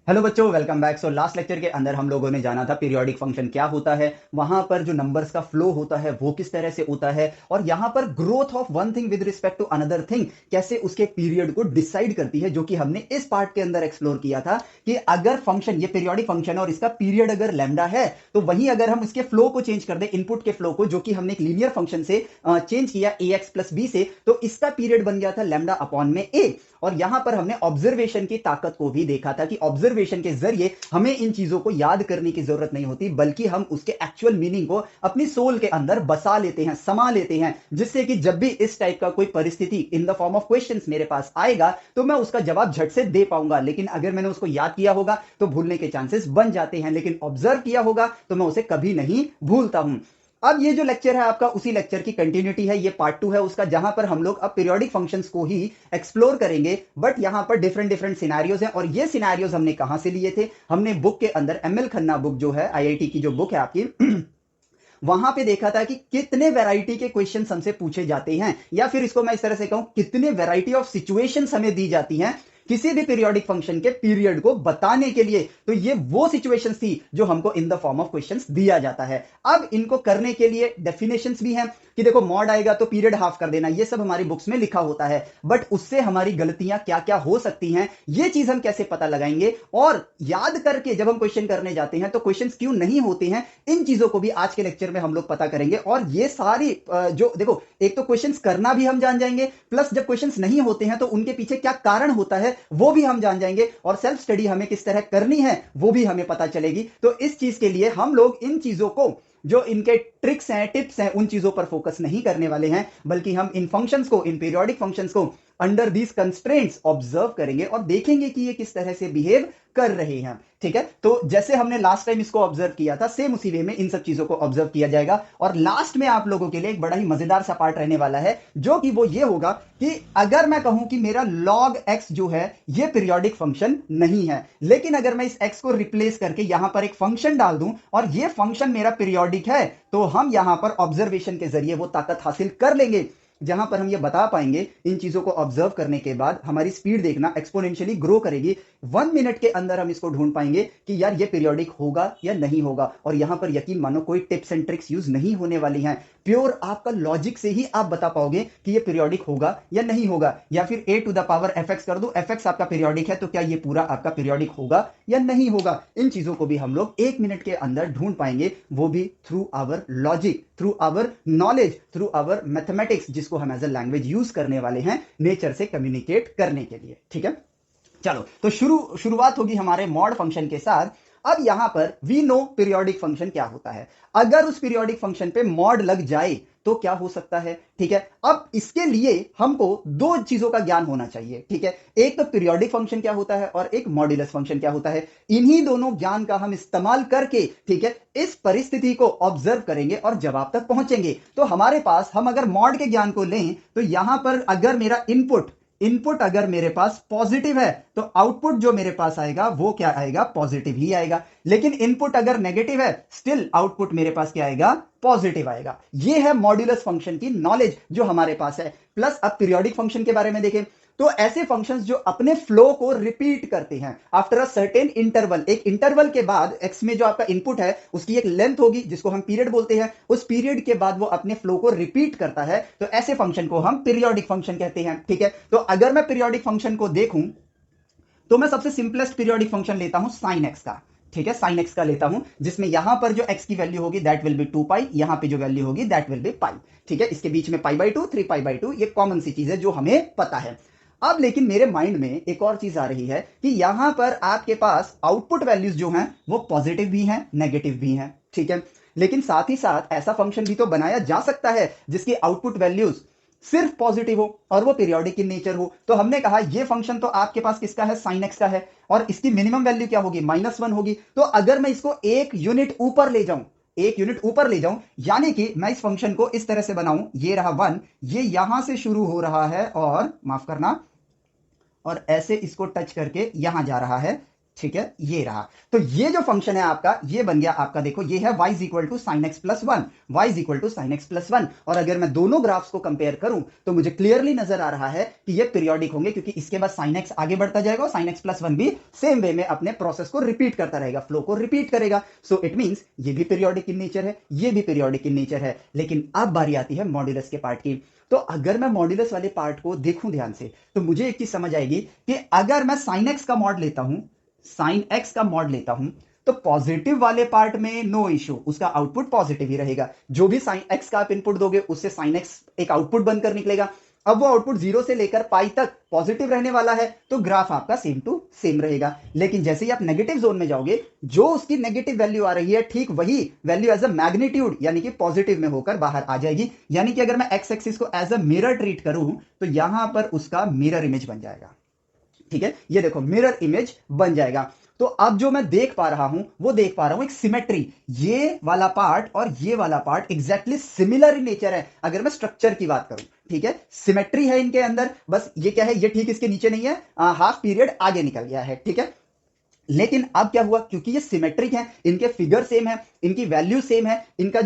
Hello बच्चों, welcome back. So last lecture के अंदर हम लोगों ने जाना था पीरियोडिक फंक्शन क्या होता है, वहां पर जो नंबर्स का फ्लो होता है वो किस तरह से होता है, और यहां पर growth of one thing with respect to another thing कैसे उसके पीरियड को डिसाइड करती है, जो कि हमने इस पार्ट के अंदर एक्सप्लोर किया था कि अगर फंक्शन ये पीरियोडिक फंक्शन है और इसका पीरियड अगर लैम्डा है, तो वहीं अगर हम इसके फ्लो को चेंज कर दें, इनपुट के फ्लो को, जो कि हमने एक लीनियर फंक्शन से चेंज किया ए एक्स प्लस बी से, तो इसका पीरियड बन गया था लैम्डा अपॉन में ए। और यहां पर हमने ऑब्जर्वेशन की ताकत को भी देखा था कि ऑब्जर्वेशन के जरिए हमें इन चीजों को याद करने की जरूरत नहीं होती, बल्कि हम उसके एक्चुअल मीनिंग को अपनी सोल के अंदर बसा लेते हैं, समा लेते हैं, जिससे कि जब भी इस टाइप का कोई परिस्थिति in the form of questions मेरे पास आएगा तो मैं उसका जवाब झट से दे पाऊंगा। लेकिन अगर मैंने उसको याद किया होगा तो भूलने के चांसेस बन जाते हैं, लेकिन ऑब्जर्व किया होगा तो मैं उसे कभी नहीं भूलता हूं। अब ये जो लेक्चर है आपका उसी लेक्चर की कंटिन्यूटी है, ये पार्ट टू है उसका, जहां पर हम लोग अब पीरियोडिक फंक्शंस को ही एक्सप्लोर करेंगे, बट यहां पर डिफरेंट डिफरेंट सिनेरियोज हैं। और ये सिनेरियोज हमने कहां से लिए थे? हमने बुक के अंदर एमएल खन्ना बुक जो है आईआईटी की जो बुक है आपकी वहां पे देखा था कि कितने वैरायटी के क्वेश्चंस हमसे पूछे जाते हैं, या फिर इसको मैं इस तरह से कहूं, कितने वैरायटी ऑफ सिचुएशंस हमें दी जाती हैं किसी भी पीरियोडिक फंक्शन के पीरियड को बताने के लिए। तो ये वो सिचुएशंस थी जो हमको in the form of questions दिया जाता है। अब इनको करने के लिए डेफिनेशंस भी हैं कि देखो मॉड आएगा तो पीरियड हाफ कर देना, ये सब हमारी बुक्स में लिखा होता है, बट उससे हमारी गलतियां क्या क्या हो सकती हैं ये चीज हम कैसे पता लगाएंगे, और याद करके जब हम क्वेश्चन करने जाते हैं तो क्वेश्चंस क्यों नहीं होते हैं, इन चीजों को भी आज के लेक्चर में हम लोग पता करेंगे। और ये सारी जो देखो, एक तो क्वेश्चंस करना भी हम जान जाएंगे, प्लस जब क्वेश्चंस नहीं होते हैं तो उनके पीछे क्या कारण होता है वो भी हम जान जाएंगे, और सेल्फ स्टडी हमें किस तरह करनी है वो भी हमें पता चलेगी। तो इस चीज के लिए हम लोग इन चीजों को, जो इनके ट्रिक्स हैं, टिप्स हैं, उन चीजों पर फोकस नहीं करने वाले हैं, बल्कि हम इन फंक्शंस को, इन पीरियोडिक फंक्शंस को अंडर दीज कंस्ट्रेंट्स ऑब्जर्व करेंगे और देखेंगे कि ये किस तरह से बिहेव कर रहे हैं। ठीक है, तो जैसे हमने लास्ट टाइम इसको ऑब्जर्व किया था, सेम उसी वे में इन सब चीजों को ऑब्जर्व किया जाएगा। और लास्ट में आप लोगों के लिए एक बड़ा ही मजेदार सा पार्ट रहने वाला है, जो कि वो ये होगा कि अगर मैं कहूं कि मेरा log x जो है ये पीरियोडिक फंक्शन नहीं है, लेकिन अगर मैं इस x को रिप्लेस करके यहां पर एक फंक्शन डाल दूं और ये फंक्शन मेरा पीरियोडिक है, तो हम यहां पर ऑब्जर्वेशन के जरिए वो ताकत हासिल कर लेंगे, जहां पर हम ये बता पाएंगे इन चीजों को ऑब्जर्व करने के बाद हमारी स्पीड देखना एक्सपोनेंशियली ग्रो करेगी। 1 मिनट के अंदर हम इसको ढूंढ पाएंगे कि यार ये पीरियोडिक होगा या नहीं होगा। और यहां पर यकीन मानो कोई टिप्स एंड ट्रिक्स यूज नहीं होने वाली हैं, प्योर आपका लॉजिक से ही आप बता पाओगे कि ये पीरियोडिक होगा या नहीं होगा। या फिर A to the power F X कर दो, एफ एक्स आपका पीरियोडिक है तो क्या ये पूरा आपका पीरियोडिक होगा या नहीं होगा। इन चीजों को भी हम लोग 1 मिनट के अंदर ढूंढ पाएंगे, वो भी through our logic, through our knowledge, through our mathematics, जिसको हम एज अ लैंग्वेज यूज करने वाले हैं नेचर से कम्युनिकेट करने के लिए। ठीक है, चलो तो शुरुआत होगी हमारे मॉड फंक्शन के साथ। अब यहां पर वी नो पीरियोडिक फंक्शन क्या होता है, अगर उस पीरियोडिक फंक्शन पे मॉड लग जाए तो क्या हो सकता है। ठीक है, अब इसके लिए हमको दो चीजों का ज्ञान होना चाहिए। ठीक है, एक तो पीरियोडिक फंक्शन क्या होता है और एक मॉड्यूलस फंक्शन क्या होता है। इन्हीं दोनों ज्ञान का हम इस्तेमाल करके, ठीक है, इस परिस्थिति को ऑब्जर्व करेंगे और जवाब तक पहुंचेंगे। तो हमारे पास, हम अगर मॉड के ज्ञान को लें तो यहां पर अगर मेरा इनपुट इनपुट अगर मेरे पास पॉजिटिव है तो आउटपुट जो मेरे पास आएगा वो क्या आएगा, पॉजिटिव ही आएगा। लेकिन इनपुट अगर नेगेटिव है, स्टिल आउटपुट मेरे पास क्या आएगा, पॉजिटिव आएगा। ये है मॉड्यूलस फंक्शन की नॉलेज जो हमारे पास है। प्लस अब पीरियोडिक फंक्शन के बारे में देखें तो ऐसे फंक्शंस जो अपने फ्लो को रिपीट करते हैं आफ्टर अ सर्टेन इंटरवल, एक इंटरवल के बाद एक्स में जो आपका इनपुट है उसकी एक लेंथ होगी जिसको हम पीरियड बोलते हैं, उस पीरियड के बाद वो अपने फ्लो को रिपीट करता है, तो ऐसे फंक्शन को हम पीरियोडिक फंक्शन कहते हैं। ठीक है, तो अगर मैं पीरियोडिक फंक्शन को देखूं तो मैं सबसे सिंपलेस्ट पीरियोडिक फंक्शन लेता हूं साइन एक्स का। ठीक है, साइन एक्स का लेता हूं, जिसमें यहां पर जो एक्स की वैल्यू होगी दैट विल बी 2 पाई, यहां पे जो वैल्यू होगी दैट विल बी पाई। ठीक है, इसके बीच में pi by two, 3 pi by two, ये कॉमन सी चीज है जो हमें पता है। अब लेकिन मेरे माइंड में एक और चीज आ रही है कि यहां पर आपके पास आउटपुट वैल्यूज जो हैं वो पॉजिटिव भी हैं, नेगेटिव भी हैं। ठीक है, लेकिन साथ ही साथ ऐसा फंक्शन भी तो बनाया जा सकता है जिसकी आउटपुट वैल्यूज सिर्फ पॉजिटिव हो और वो पीरियोडिक इन नेचर हो। तो हमने कहा ये फंक्शन तो आपके पास किसका है, साइन एक्स का है, और इसकी मिनिमम वैल्यू क्या होगी, -1 होगी। तो अगर मैं इसको एक यूनिट ऊपर ले जाऊं, एक यूनिट ऊपर ले जाऊं, यानी कि मैं इस फंक्शन को इस तरह से बनाऊं, ये रहा 1, ये यहां से शुरू हो रहा है और माफ करना, और ऐसे इसको टच करके यहां जा रहा है, ठीक है, ये रहा। तो ये जो फंक्शन है आपका, ये बन गया आपका, देखो ये है y is equal to sine x plus one, y is equal to sine x plus one. और अगर मैं दोनों ग्राफ्स को कंपेयर करूं तो मुझे क्लियरली नजर आ रहा है कि ये पीरियोडिक होंगे, क्योंकि इसके बाद साइन एक्स आगे बढ़ता जाएगा और साइन एक्स प्लस वन भी सेम वे में अपने प्रोसेस को रिपीट करता रहेगा, फ्लो को रिपीट करेगा। सो इट मीन्स ये भी पीरियोडिक इन नेचर है, ये भी पीरियोडिक इन नेचर है। लेकिन अब बारी आती है मॉड्यूलस के पार्ट की। तो अगर मैं मॉड्यूलस वाले पार्ट को देखूं ध्यान से, तो मुझे एक चीज समझ आएगी कि अगर मैं साइन एक्स का मॉड लेता हूं, साइन एक्स का मॉड लेता हूं, तो पॉजिटिव वाले पार्ट में नो इश्यू, उसका आउटपुट पॉजिटिव ही रहेगा। जो भी साइन एक्स का आप इनपुट दोगे उससे साइन एक्स एक आउटपुट बनकर निकलेगा। अब वो आउटपुट जीरो से लेकर पाई तक पॉजिटिव रहने वाला है, तो ग्राफ आपका सेम टू सेम रहेगा। लेकिन जैसे ही आप नेगेटिव जोन में जाओगे, जो उसकी नेगेटिव वैल्यू आ रही है, ठीक वही वैल्यू एज अ मैग्नीट्यूड यानी कि पॉजिटिव में होकर बाहर आ जाएगी। यानी कि अगर मैं एक्स एक्सिस को एज अ मिरर ट्रीट करूं, तो यहां पर उसका मिरर इमेज बन जाएगा। ठीक है, ये देखो मिरर इमेज बन जाएगा। तो अब जो मैं देख पा रहा हूं, वो देख पा रहा हूं एक सिमेट्री। ये वाला पार्ट और ये वाला part exactly similar in nature है, अगर मैं स्ट्रक्चर की बात करूं। ठीक है, सिमेट्री है इनके अंदर, बस ये क्या है, ये ठीक इसके नीचे नहीं है, हाफ पीरियड आगे निकल गया है। ठीक है, लेकिन अब क्या हुआ, क्योंकि ये सिमेट्रिक है, इनके फिगर सेम है, इनकी वैल्यू सेम है, इनका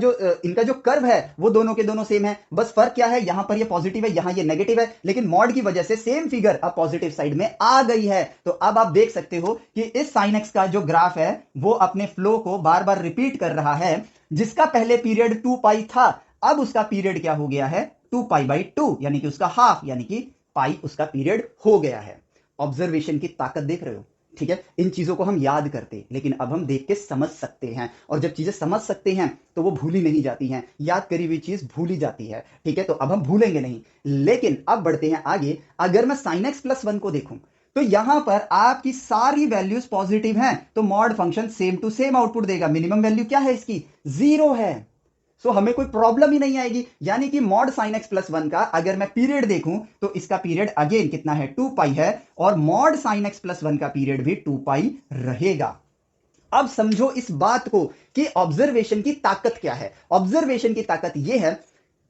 जो कर्व है वो दोनों के दोनों सेम है। बस फर्क क्या है, यहां पर ये पॉजिटिव है, यहां ये नेगेटिव है, लेकिन मॉड की वजह से सेम फिगर अब पॉजिटिव साइड में आ गई है। तो अब आप देख सकते हो कि इस साइन एक्स का जो ग्राफ है वो अपने फ्लो को बार बार रिपीट कर रहा है। जिसका पहले पीरियड 2 पाई था, अब उसका पीरियड क्या हो गया है, 2 पाई बाई 2, यानी कि उसका हाफ, यानी कि पाई उसका पीरियड हो गया है। ऑब्जर्वेशन की ताकत देख रहे हो। ठीक है, इन चीजों को हम याद करते, लेकिन अब हम देख के समझ सकते हैं, और जब चीजें समझ सकते हैं तो वो भूली नहीं जाती हैं, याद करी हुई चीज भूली जाती है। ठीक है, तो अब हम भूलेंगे नहीं। लेकिन अब बढ़ते हैं आगे। अगर मैं साइन एक्स प्लस वन को देखूं, तो यहां पर आपकी सारी वैल्यूज पॉजिटिव हैं, तो mod function same to same output देगा। मिनिमम वैल्यू क्या है इसकी, 0 है। सो हमें कोई प्रॉब्लम ही नहीं आएगी। यानी कि mod sine x plus one का अगर मैं पीरियड देखूं, तो इसका पीरियड अगेन कितना है, 2 पाई है, और mod sine x plus one का पीरियड भी 2 पाई रहेगा। अब समझो इस बात को कि ऑब्जर्वेशन की ताकत क्या है। ऑब्जर्वेशन की ताकत यह है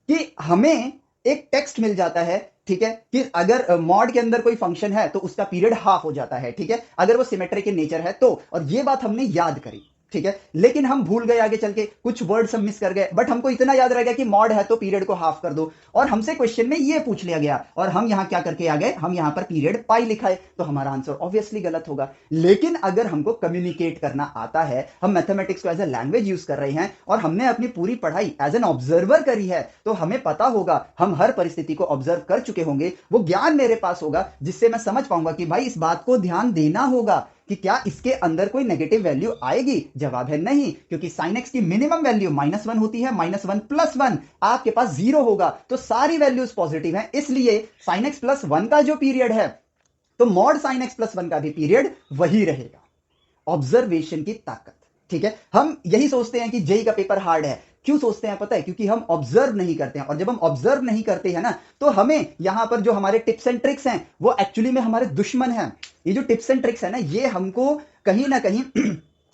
कि हमें एक टेक्स्ट मिल जाता है, ठीक है, कि अगर मॉड के अंदर कोई फंक्शन है तो उसका पीरियड हाफ हो जाता है। ठीक है, अगर वो सिमेट्रिक इन नेचर है तो, और ये बात हमने याद करी। ठीक है, लेकिन हम भूल गए आगे चल के, कुछ वर्ड्स हम मिस कर गए, बट हमको इतना याद रह गया कि मॉड है तो पीरियड को हाफ कर दो। और हमसे क्वेश्चन में ये पूछ लिया गया, और हम यहां क्या करके आ गए, हम यहां पर पीरियड पाई लिखा है, तो हमारा आंसर ऑब्वियसली गलत होगा। लेकिन अगर हमको कम्युनिकेट करना आता है, हम मैथमेटिक्स को एज ए लैंग्वेज यूज कर रहे हैं, और हमने अपनी पूरी पढ़ाई एज एन ऑब्जर्वर करी है, तो हमें पता होगा, हम हर परिस्थिति को ऑब्जर्व कर चुके होंगे, वो ज्ञान मेरे पास होगा, जिससे मैं समझ पाऊंगा कि भाई इस बात को ध्यान देना होगा कि क्या इसके अंदर कोई नेगेटिव वैल्यू आएगी। जवाब है नहीं, क्योंकि साइन एक्स की मिनिमम वैल्यू -1 होती है, -1 प्लस 1 आपके पास 0 होगा, तो सारी वैल्यूज पॉजिटिव हैं। इसलिए साइन एक्स प्लस 1 का जो पीरियड है, तो मॉड साइन एक्स प्लस 1 का भी पीरियड वही रहेगा। ऑब्जर्वेशन की ताकत। ठीक है, हम यही सोचते हैं कि जेई का पेपर हार्ड है। क्यों सोचते हैं पता है, क्योंकि हम ऑब्जर्व नहीं करते हैं, और जब हम ऑब्जर्व नहीं करते हैं ना, तो हमें यहां पर जो हमारे टिप्स एंड ट्रिक्स हैं वो एक्चुअली में हमारे दुश्मन हैं। ये जो टिप्स एंड ट्रिक्स है ना, ये हमको कहीं ना कहीं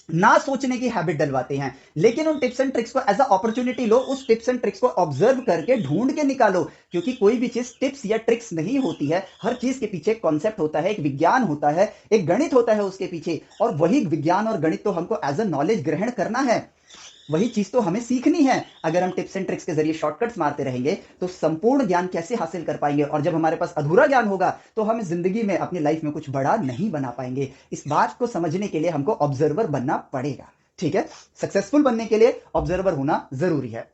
ना सोचने की हैबिट डलवाते हैं। लेकिन उन टिप्स एंड ट्रिक्स को एज अ अपॉर्चुनिटी लो, उस टिप्स एंड ट्रिक्स को ऑब्जर्व करके ढूंढ के निकालो। क्योंकि कोई भी चीज टिप्स या ट्रिक्स नहीं होती है, हर चीज के पीछे एक कॉन्सेप्ट होता है, एक विज्ञान होता है, एक गणित होता है उसके पीछे, और वही विज्ञान और गणित तो हमको एज अ नॉलेज ग्रहण करना है, वही चीज तो हमें सीखनी है। अगर हम टिप्स एंड ट्रिक्स के जरिए शॉर्टकट्स मारते रहेंगे तो संपूर्ण ज्ञान कैसे हासिल कर पाएंगे, और जब हमारे पास अधूरा ज्ञान होगा तो हम जिंदगी में अपनी लाइफ में कुछ बड़ा नहीं बना पाएंगे। इस बात को समझने के लिए हमको ऑब्जर्वर बनना पड़ेगा। ठीक है, सक्सेसफुल बनने के लिए ऑब्जर्वर होना जरूरी है।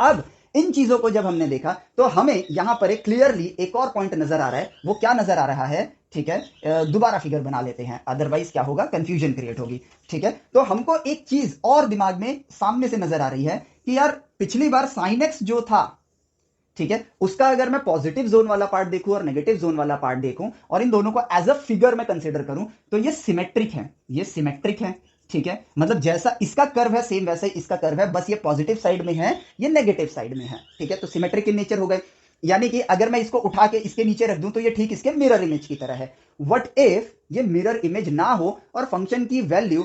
अब इन चीजों को जब हमने देखा, तो हमें यहां पर एक क्लियरली एक और पॉइंट नजर आ रहा है। वो क्या नजर आ रहा है, ठीक है, दोबारा फिगर बना लेते हैं, अदरवाइज क्या होगा, कंफ्यूजन क्रिएट होगी। ठीक है, तो हमको एक चीज और दिमाग में सामने से नजर आ रही है कि यार पिछली बार साइन एक्स जो था, ठीक है, उसका अगर मैं पॉजिटिव जोन वाला पार्ट देखूं और नेगेटिव जोन वाला पार्ट देखूं, और इन दोनों को एज अ फिगर में कंसीडर करूं, तो ये सिमेट्रिक है, ये सिमेट्रिक है। ठीक है, मतलब जैसा इसका कर्व है सेम वैसे ही इसका कर्व है, बस ये पॉजिटिव साइड में है, ये नेगेटिव साइड में है। ठीक है, तो सिमेट्रिक इन नेचर हो गए। यानी कि अगर मैं इसको उठा के इसके नीचे रख दूं, तो ये ठीक इसके मिरर इमेज की तरह है। व्हाट इफ ये मिरर इमेज ना हो और फंक्शन की वैल्यू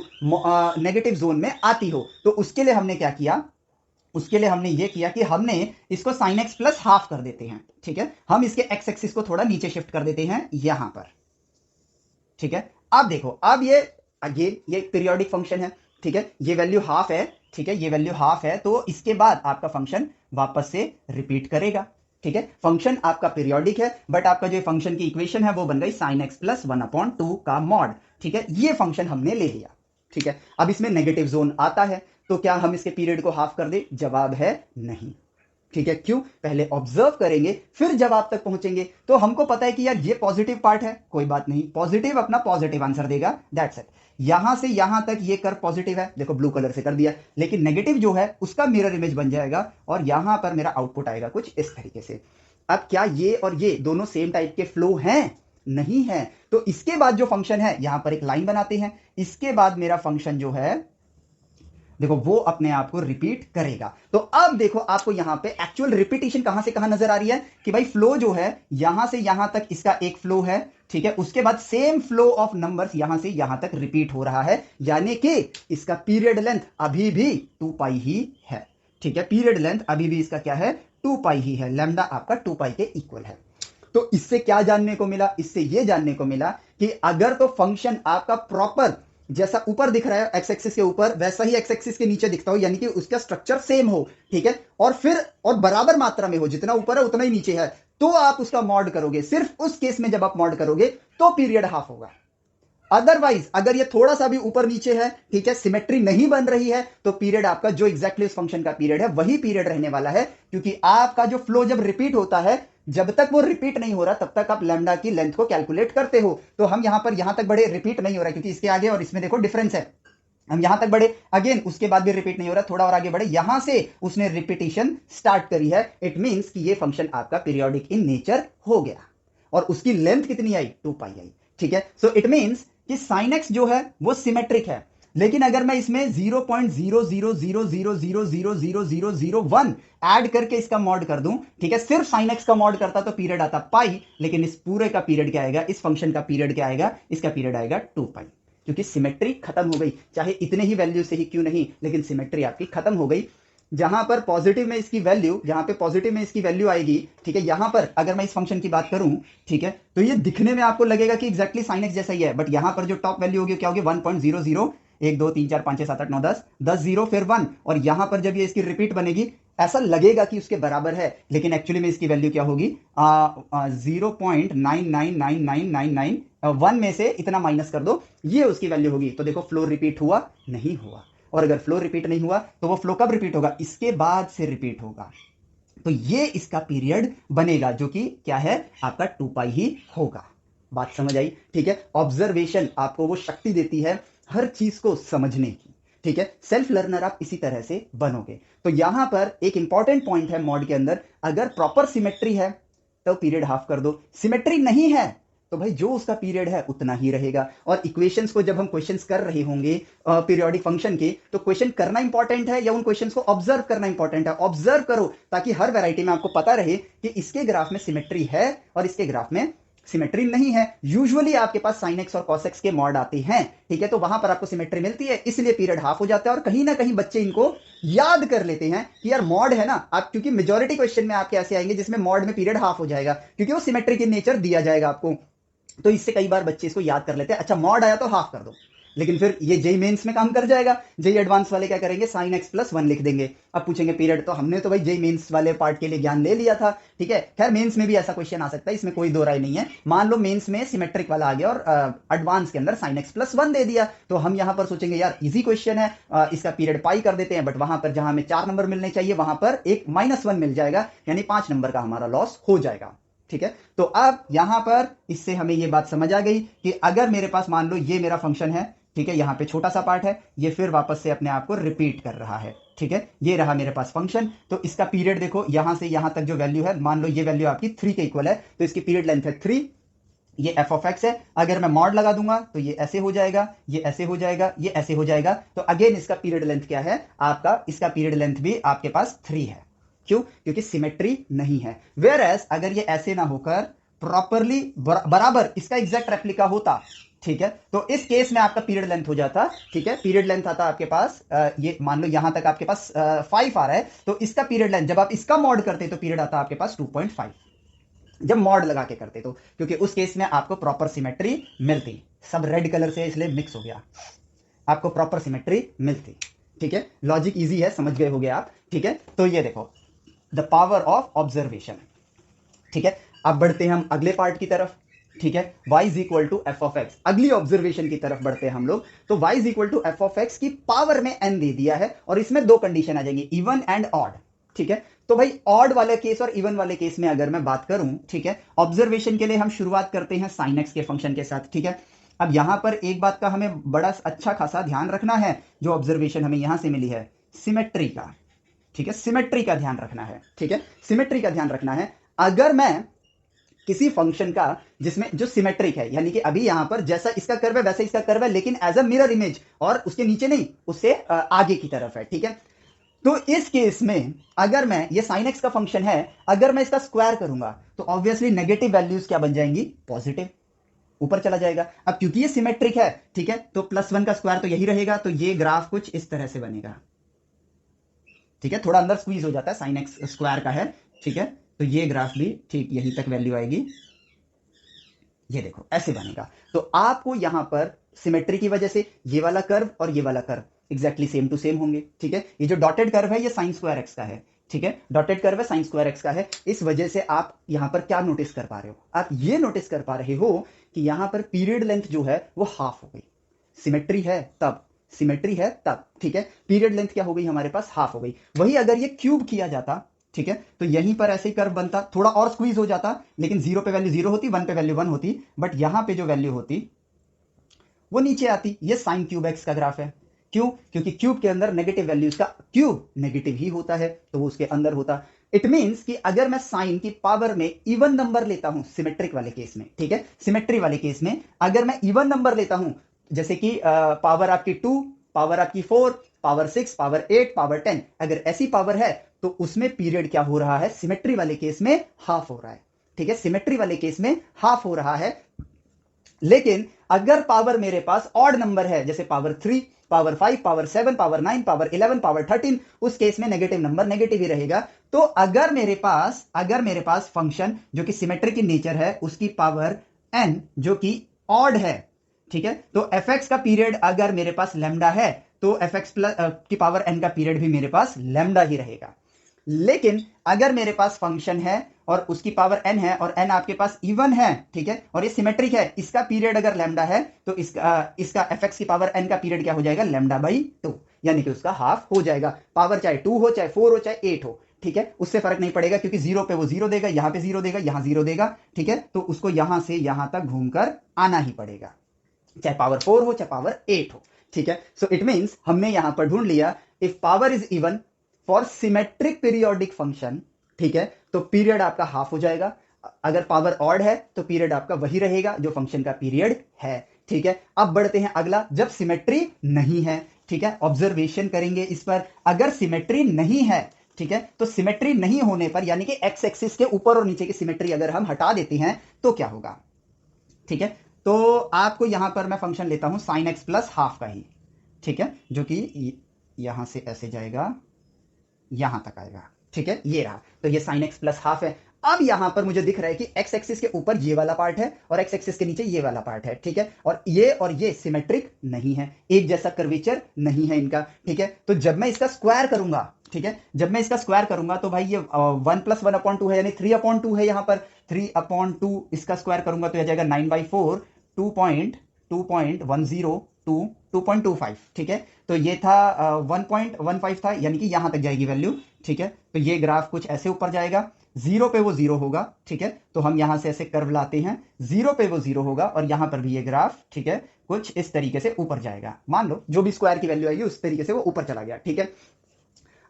नेगेटिव जोन में आती हो, तो उसके लिए हमने क्या किया, उसके लिए हमने ये किया कि हमने इसको साइन एक्स प्लस हाफ कर देते हैं। ठीक है, हम इसके एक्स एक्सिस को थोड़ा नीचे शिफ्ट कर देते हैं यहां पर। ठीक है, अब देखो, अब ये अगेन ये पीरियोडिक फंक्शन है, ठीक है, ये वैल्यू हाफ है, ठीक है, ये वैल्यू हाफ है, तो इसके बाद आपका फंक्शन वापस से रिपीट करेगा, ठीक है। फंक्शन आपका पीरियोडिक है, बट आपका जो फंक्शन की इक्वेशन है वो बन गई sin x प्लस 1/2 का मॉड, ठीक है, ये फंक्शन हमने ले लिया, ठीक है। अब इसमें नेगेटिव जोन आता है, तो क्या हम इसके पीरियड को हाफ कर दे? जवाब है नहीं, ठीक है। क्यों? पहले ऑब्जर्व करेंगे फिर जवाब तक पहुंचेंगे। तो हमको पता है कि यार ये पॉजिटिव पार्ट है, कोई बात नहीं, पॉजिटिव अपना पॉजिटिव आंसर देगा, दैट्स इट। यहां से यहां तक ये कर्व पॉजिटिव है, देखो ब्लू कलर से कर दिया, लेकिन नेगेटिव जो है उसका मिरर इमेज बन जाएगा और यहां पर मेरा आउटपुट आएगा कुछ इस तरीके से। अब क्या ये और ये दोनों सेम टाइप के फ्लो हैं? नहीं है। तो इसके बाद जो फंक्शन है, यहां पर एक लाइन बनाते हैं, इसके बाद मेरा फंक्शन जो है देखो वो अपने आप को रिपीट करेगा। तो अब देखो आपको यहां पे एक्चुअल रिपीटेशन कहां से कहां नजर आ रही है कि भाई फ्लो जो है यहां से यहां तक इसका एक फ्लो है, ठीक है, उसके बाद सेम फ्लो ऑफ नंबर्स यहां से यहां तक रिपीट हो रहा है, यानी कि इसका पीरियड लेंथ अभी भी 2 पाई ही है, ठीक है, पीरियड लेंथ अभी भी इसका क्या है? 2 पाई ही है, लैम्डा आपका 2 पाई के इक्वल है। तो इससे क्या जानने को मिला? इससे यह जानने को मिला कि अगर तो फंक्शन आपका प्रॉपर जैसा ऊपर दिख रहा है एक्स एक्सिस के ऊपर, वैसा ही एक्स एक्सिस के नीचे दिखता हो, यानी कि उसका स्ट्रक्चर सेम हो, ठीक है, और फिर और बराबर मात्रा में हो, जितना ऊपर है उतना ही नीचे है, तो आप उसका मॉड करोगे। सिर्फ उस केस में जब आप मॉड करोगे तो पीरियड हाफ होगा। अदरवाइज अगर ये थोड़ा सा भी ऊपर नीचे है, ठीक है, सिमेट्री नहीं बन रही है, तो पीरियड आपका जो एग्जैक्टली उस फंक्शन का पीरियड है वही पीरियड रहने वाला है, क्योंकि आपका जो फ्लो जब रिपीट होता है, जब तक वो रिपीट नहीं हो रहा तब तक आप लैम्डा की लेंथ को कैलकुलेट करते हो। तो हम यहां पर यहां तक बढ़े, रिपीट नहीं हो रहा क्योंकि इसके आगे और इसमें देखो डिफरेंस है, हम यहां तक बढ़े, अगेन उसके बाद भी रिपीट नहीं हो रहा, थोड़ा और आगे बढ़े, यहां से उसने रिपीटेशन स्टार्ट करी है, इट मींस कि ये फंक्शन आपका पीरियोडिक इन नेचर हो गया और उसकी लेंथ कितनी आई? 2 पाई आई, ठीक है। सो इट मींस कि sin x जो है वो सिमेट्रिक है, लेकिन अगर मैं इसमें 0.0000000001 ऐड करके इसका मॉड कर दूं, ठीक है, सिर्फ sin x का मॉड करता तो पीरियड आता पाई, लेकिन इस पूरे का पीरियड क्या आएगा? इस फंक्शन का पीरियड क्या आएगा? इसका पीरियड आएगा 2 पाई, क्योंकि सिमेट्री खत्म हो गई, चाहे इतने ही वैल्यू से ही क्यों नहीं, लेकिन सिमेट्री आपकी खत्म हो गई। जहां पर पॉजिटिव में इसकी वैल्यू, जहां पे पॉजिटिव में इसकी वैल्यू आएगी, ठीक है, यहां पर अगर मैं इस फंक्शन की बात करूं, ठीक है, तो ये दिखने में आपको लगेगा कि एग्जैक्टली sin x जैसा ही है, बट यहां पर जो टॉप वैल्यू होगी क्या होगी? 1.00, 1 2 3 4 5 6 7 8 9 10 10 जीरो फिर 1, और यहां पर जब ये इसकी रिपीट बनेगी ऐसा लगेगा कि उसके बराबर है, लेकिन एक्चुअली में इसकी वैल्यू क्या होगी? 0.999999, 1 में से इतना माइनस कर दो, ये उसकी वैल्यू होगी। तो देखो फ्लो रिपीट हुआ? नहीं हुआ। और अगर फ्लो रिपीट नहीं हुआ तो वो फ्लो कब रिपीट होगा? इसके बाद से रिपीट होगा, तो ये इसका पीरियड बनेगा, जो कि क्या है? आपका 2 पाई ही होगा। बात समझ आई? ठीक है, ऑब्जर्वेशन आपको वो शक्ति देती है हर चीज को समझने की, ठीक है, सेल्फ लर्नर आप इसी तरह से बनोगे। तो यहां पर एक इंपॉर्टेंट पॉइंट है मॉड के अंदर, अगर प्रॉपर सिमेट्री है तो पीरियड हाफ कर दो, सिमेट्री नहीं है तो भाई जो उसका पीरियड है उतना ही रहेगा। और इक्वेशंस को जब हम क्वेश्चंस कर रहे होंगे पीरियोडिक फंक्शन के, तो क्वेश्चन करना इंपॉर्टेंट है या उन क्वेश्चंस को ऑब्जर्व करना इंपॉर्टेंट है? ऑब्जर्व करो, ताकि हर वैरायटी में आपको पता रहे कि इसके ग्राफ में सिमेट्री है और इसके ग्राफ में सिमेट्री नहीं है। यूजुअली आपके पास sin x और cos x के मॉड आते हैं, ठीक है, तो वहां पर आपको सिमेट्री मिलती है, इसलिए पीरियड हाफ हो जाता है। और कहीं ना कहीं बच्चे इनको याद कर लेते हैं कि यार मॉड है ना, आप क्योंकि मेजॉरिटी क्वेश्चन में आपके ऐसे आएंगे जिसमें मॉड में पीरियड हाफ हो जाएगा, क्योंकि वो सिमेट्रिक इन नेचर दिया जाएगा आपको। तो इससे कई बार बच्चे इसको याद कर लेते हैं, अच्छा मॉड आया तो हाफ कर दो, लेकिन फिर ये जेई मेंस में काम कर जाएगा। जेई एडवांस वाले क्या करेंगे? sin x प्लस 1 लिख देंगे। अब पूछेंगे पीरियड, तो हमने तो भाई जेई मेंस वाले पार्ट के लिए ज्ञान ले लिया था, ठीक है। खैर मेंस में भी ऐसा क्वेश्चन आ सकता है, इसमें कोई दो राय नहीं है। मान लो मेंस में सिमेट्रिक वाला आ गया और एडवांस के अंदर sin x प्लस 1 दे दिया, तो हम यहां पर सोचेंगे यार इजी क्वेश्चन है, इसका पीरियड पाई कर देते हैं, बट वहां पर जहां हमें 4 नंबर मिलने चाहिए वहां पर एक -1 मिल जाएगा, यानी 5 नंबर का हमारा लॉस हो जाएगा, ठीक है। तो अब यहां पर इससे हमें यह बात समझ आ गई कि अगर मेरे पास मान लो ये मेरा फंक्शन है, ठीक है, यहां पे छोटा सा पार्ट है, ये फिर वापस से अपने आप को रिपीट कर रहा है, ठीक है, ये रहा मेरे पास फंक्शन। तो इसका पीरियड देखो, यहां से यहां तक जो वैल्यू है, मान लो ये वैल्यू आपकी 3 के इक्वल है, तो इसकी पीरियड लेंथ है 3, ये एफ ऑफ एक्स है। अगर मैं मॉड लगा दूंगा तो ये ऐसे हो जाएगा, ये ऐसे हो जाएगा, ये ऐसे हो जाएगा। तो अगेन इसका पीरियड लेंथ क्या है आपका? इसका पीरियड लेंथ भी आपके पास 3 है। क्यों? क्योंकि सिमेट्री नहीं है। वेयर एज अगर ये ऐसे ना होकर प्रॉपरली बराबर इसका एग्जैक्ट रेप्लिका होता, ठीक है, तो इस केस में आपका पीरियड लेंथ हो जाता, ठीक है, पीरियड लेंथ आता आपके पास ये मान लो यहां तक आपके पास 5 आ रहा है, तो इसका पीरियड लेंथ जब आप इसका मॉड करते तो पीरियड आता आपके पास 2.5, जब मॉड लगा के करते तो, क्योंकि उस केस में आपको प्रॉपर सिमेट्री मिलती। सब रेड कलर से इसलिए मिक्स हो गया, आपको प्रॉपर सिमेट्री मिलती। ठीक है, लॉजिक इजी है, समझ गए होगे आप। ठीक है, तो ये देखो द पावर ऑफ ऑब्जर्वेशन। ठीक है, अब बढ़ते हैं हम अगले पार्ट की तरफ। ठीक है, y is equal to f of x, अगली ऑब्जर्वेशन की तरफ बढ़ते हैं हम लोग। तो y is equal to f of x की पावर में n दे दिया है और इसमें दो कंडीशन आ जाएंगी, इवन एंड ऑड। ठीक है, तो भाई ऑड वाले केस और इवन वाले केस में अगर मैं बात करूं, ठीक है, ऑब्जर्वेशन के लिए हम शुरुआत करते हैं साइन एक्स के फंक्शन के साथ। ठीक है, अब यहां पर एक बात का हमें बड़ा अच्छा खासा ध्यान रखना है, जो ऑब्जर्वेशन हमें यहां से मिली है, सिमेट्री का। ठीक है, सिमेट्री का ध्यान रखना है। ठीक है, सिमेट्री का ध्यान रखना है। अगर मैं किसी फंक्शन का जिसमें जो सिमेट्रिक है, यानी कि अभी यहां पर जैसा इसका कर्व है वैसा इसका कर्व है, लेकिन एज अ मिरर इमेज, और उसके नीचे नहीं, उससे आगे की तरफ है। ठीक है, तो इस केस में अगर मैं ये साइन एक्स का फंक्शन है, अगर मैं इसका स्क्वायर करूंगा तो ऑब्वियसली नेगेटिव वैल्यूज क्या बन जाएंगी, पॉजिटिव, ऊपर चला जाएगा। अब क्योंकि ये सिमेट्रिक है, ठीक है, तो +1 का स्क्वायर तो यही रहेगा, तो ये ग्राफ कुछ इस तरह से बनेगा। ठीक है, थोड़ा अंदर स्क्वीज हो जाता है, साइन एक्स स्क्वायर का है। ठीक है, तो ये ग्राफ भी ठीक यहीं तक वैल्यू आएगी, ये देखो ऐसे बनेगा। तो आपको यहां पर सिमेट्री की वजह से ये वाला कर्व और ये वाला curve exactly same to same होंगे। ठीक है, ये जो डॉटेड कर्व है ये साइन स्क्वायर एक्स का है। ठीक है, डॉटेड कर्व है साइन स्क्वायर एक्स का है। इस वजह से आप यहां पर क्या नोटिस कर पा रहे हो, आप ये नोटिस कर पा रहे हो कि यहां पर पीरियड लेंथ जो है वो हाफ हो गई। सिमेट्री है तब, सिमेट्री है तब, ठीक है, पीरियड लेंथ क्या हो गई हमारे पास, हाफ हो गई। वही अगर ये क्यूब किया जाता, ठीक है, तो यहीं पर ऐसे ही कर्व बनता, थोड़ा और स्क्वीज हो जाता, लेकिन 0 पे वैल्यू 0 होती, 1 पे वैल्यू 1 होती, बट यहां पे जो वैल्यू होती वो नीचे आती। ये साइन क्यूब एक्स का ग्राफ है। क्यों, क्योंकि क्यूब के अंदर नेगेटिव वैल्यूज का क्यूब नेगेटिव ही होता है, तो वो उसके अंदर होता। इट मींस कि अगर मैं साइन की पावर में इवन नंबर लेता हूं सिमेट्रिक वाले केस में, ठीक है, सिमेट्री वाले केस में अगर मैं इवन नंबर लेता हूं, जैसे कि पावर आपकी 2, पावर आपकी 4, पावर 6, पावर 8, पावर 10, अगर ऐसी पावर है तो उसमें पीरियड क्या हो रहा है, सिमेट्री वाले केस में हाफ हो रहा है। ठीक है, सिमेट्री वाले केस में हाफ हो रहा है। लेकिन अगर पावर मेरे पास ऑड नंबर है, जैसे power 3, power 5, power 7, power 9, power 11, power 13, उस केस में नेगेटिव नंबर नेगेटिव ही रहेगा। तो अगर मेरे पास फंक्शन जो कि सिमेट्रिक इन नेचर है, उसकी पावर n जो कि ऑड है, ठीक है, तो fx का पीरियड अगर मेरे पास लैम्डा है तो fx प्लस की पावर n का पीरियड भी मेरे पास लैम्डा ही रहेगा। लेकिन अगर मेरे पास फंक्शन है और उसकी पावर n है और n आपके पास इवन है, ठीक है, और ये सिमेट्रिक है, इसका पीरियड अगर लैम्डा है तो इसका fx की पावर n का पीरियड क्या हो जाएगा, λ/2, यानी कि उसका हाफ हो जाएगा। पावर चाहे 2 हो, चाहे 4 हो, चाहे 8 हो, ठीक है, उससे फर्क नहीं पड़ेगा, क्योंकि 0 पे वो 0 देगा, यहां पे 0 देगा, यहां 0 देगा। ठीक है, तो उसको यहां से यहां तक घूमकर आना ही पड़ेगा, चाहे पावर 4 हो, चाहे पावर 8 हो। ठीक है, सो इट मींस हमने यहां पर ढूंढ लिया, if power is even for symmetric periodic function, ठीक है, तो पीरियड आपका हाफ हो जाएगा। अगर पावर ऑड है तो पीरियड आपका वही रहेगा जो फंक्शन का पीरियड है। ठीक है, अब बढ़ते हैं अगला, जब सिमेट्री नहीं है। ठीक है, ऑब्जर्वेशन करेंगे इस पर। अगर सिमेट्री नहीं है, ठीक है, तो सिमेट्री नहीं होने पर, यानी कि एक्स एक्सिस के ऊपर और नीचे की सिमेट्री अगर हम हटा देते हैं तो क्या होगा। ठीक है, तो आपको यहां पर मैं फंक्शन लेता हूं साइन एक्स प्लस हाफ का ही, ठीक है, जो कि यहां से ऐसे जाएगा, यहां तक आएगा। ठीक है, ये रहा, तो ये साइन एक्स प्लस हाफ है। अब यहां पर मुझे दिख रहा है कि एक्स एक्सिस के ऊपर ये वाला पार्ट है और एक्स एक्सिस के नीचे ये वाला पार्ट है। ठीक है, और ये सिमेट्रिक नहीं है, एक जैसा कर्वेचर नहीं है इनका। ठीक है, तो जब मैं इसका स्क्वायर करूंगा, ठीक है, जब मैं इसका स्क्वायर करूंगा तो भाई ये 1 + 1/2 है, यानी 3/2 है। यहां पर 3/2 इसका स्क्वायर करूंगा तो यह जाएगा 9/4, 2.10 टू 2.25। ठीक है, तो ये था 1.15 था, यानी कि यहां तक जाएगी वैल्यू। ठीक है, तो ये ग्राफ कुछ ऐसे ऊपर जाएगा, 0 पे वो 0 होगा। ठीक है, तो हम यहां से ऐसे कर्व लाते हैं, 0 पे वो 0 होगा और यहां पर भी ये ग्राफ, ठीक है, कुछ इस तरीके से ऊपर जाएगा। मान लो जो भी स्क्वायर की वैल्यू आएगी उस तरीके से वो ऊपर चला गया। ठीक है,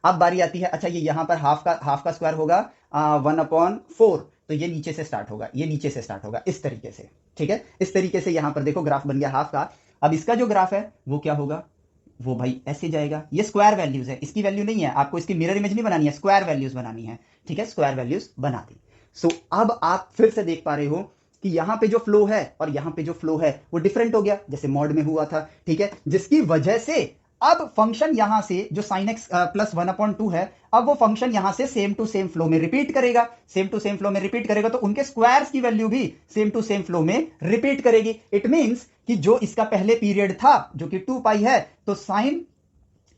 अब बारी आती है, अच्छा ये यहां पर हाफ का स्क्वायर होगा 1/4, तो ये नीचे से स्टार्ट होगा, ये नीचे से स्टार्ट होगा इस तरीके से। ठीक है, इस तरीके से यहां पर देखो ग्राफ बन गया हाफ का। अब इसका जो ग्राफ है वो क्या होगा, वो भाई ऐसे जाएगा। ये स्क्वायर वैल्यूज है, इसकी वैल्यू नहीं है, आपको इसकी मिरर इमेज नहीं बनानी है, स्क्वायर वैल्यूज बनानी है। ठीक है, स्क्वायर वैल्यूज बना दी। सो अब आप फिर से देख पा रहे हो कि यहां पे जो फ्लो है और यहां पे जो फ्लो है वो डिफरेंट हो गया, जैसे मॉड में हुआ था। ठीक है, जिसकी वजह से अब फंक्शन यहां से जो sin x प्लस 1/2 है, अब वो फंक्शन यहां से सेम टू सेम फ्लो में रिपीट करेगा, सेम टू सेम फ्लो में रिपीट करेगा, तो उनके स्क्वायर्स की वैल्यू भी सेम टू सेम फ्लो में रिपीट करेगी। इट मींस कि जो इसका पहले पीरियड था जो कि 2 पाई है, तो sin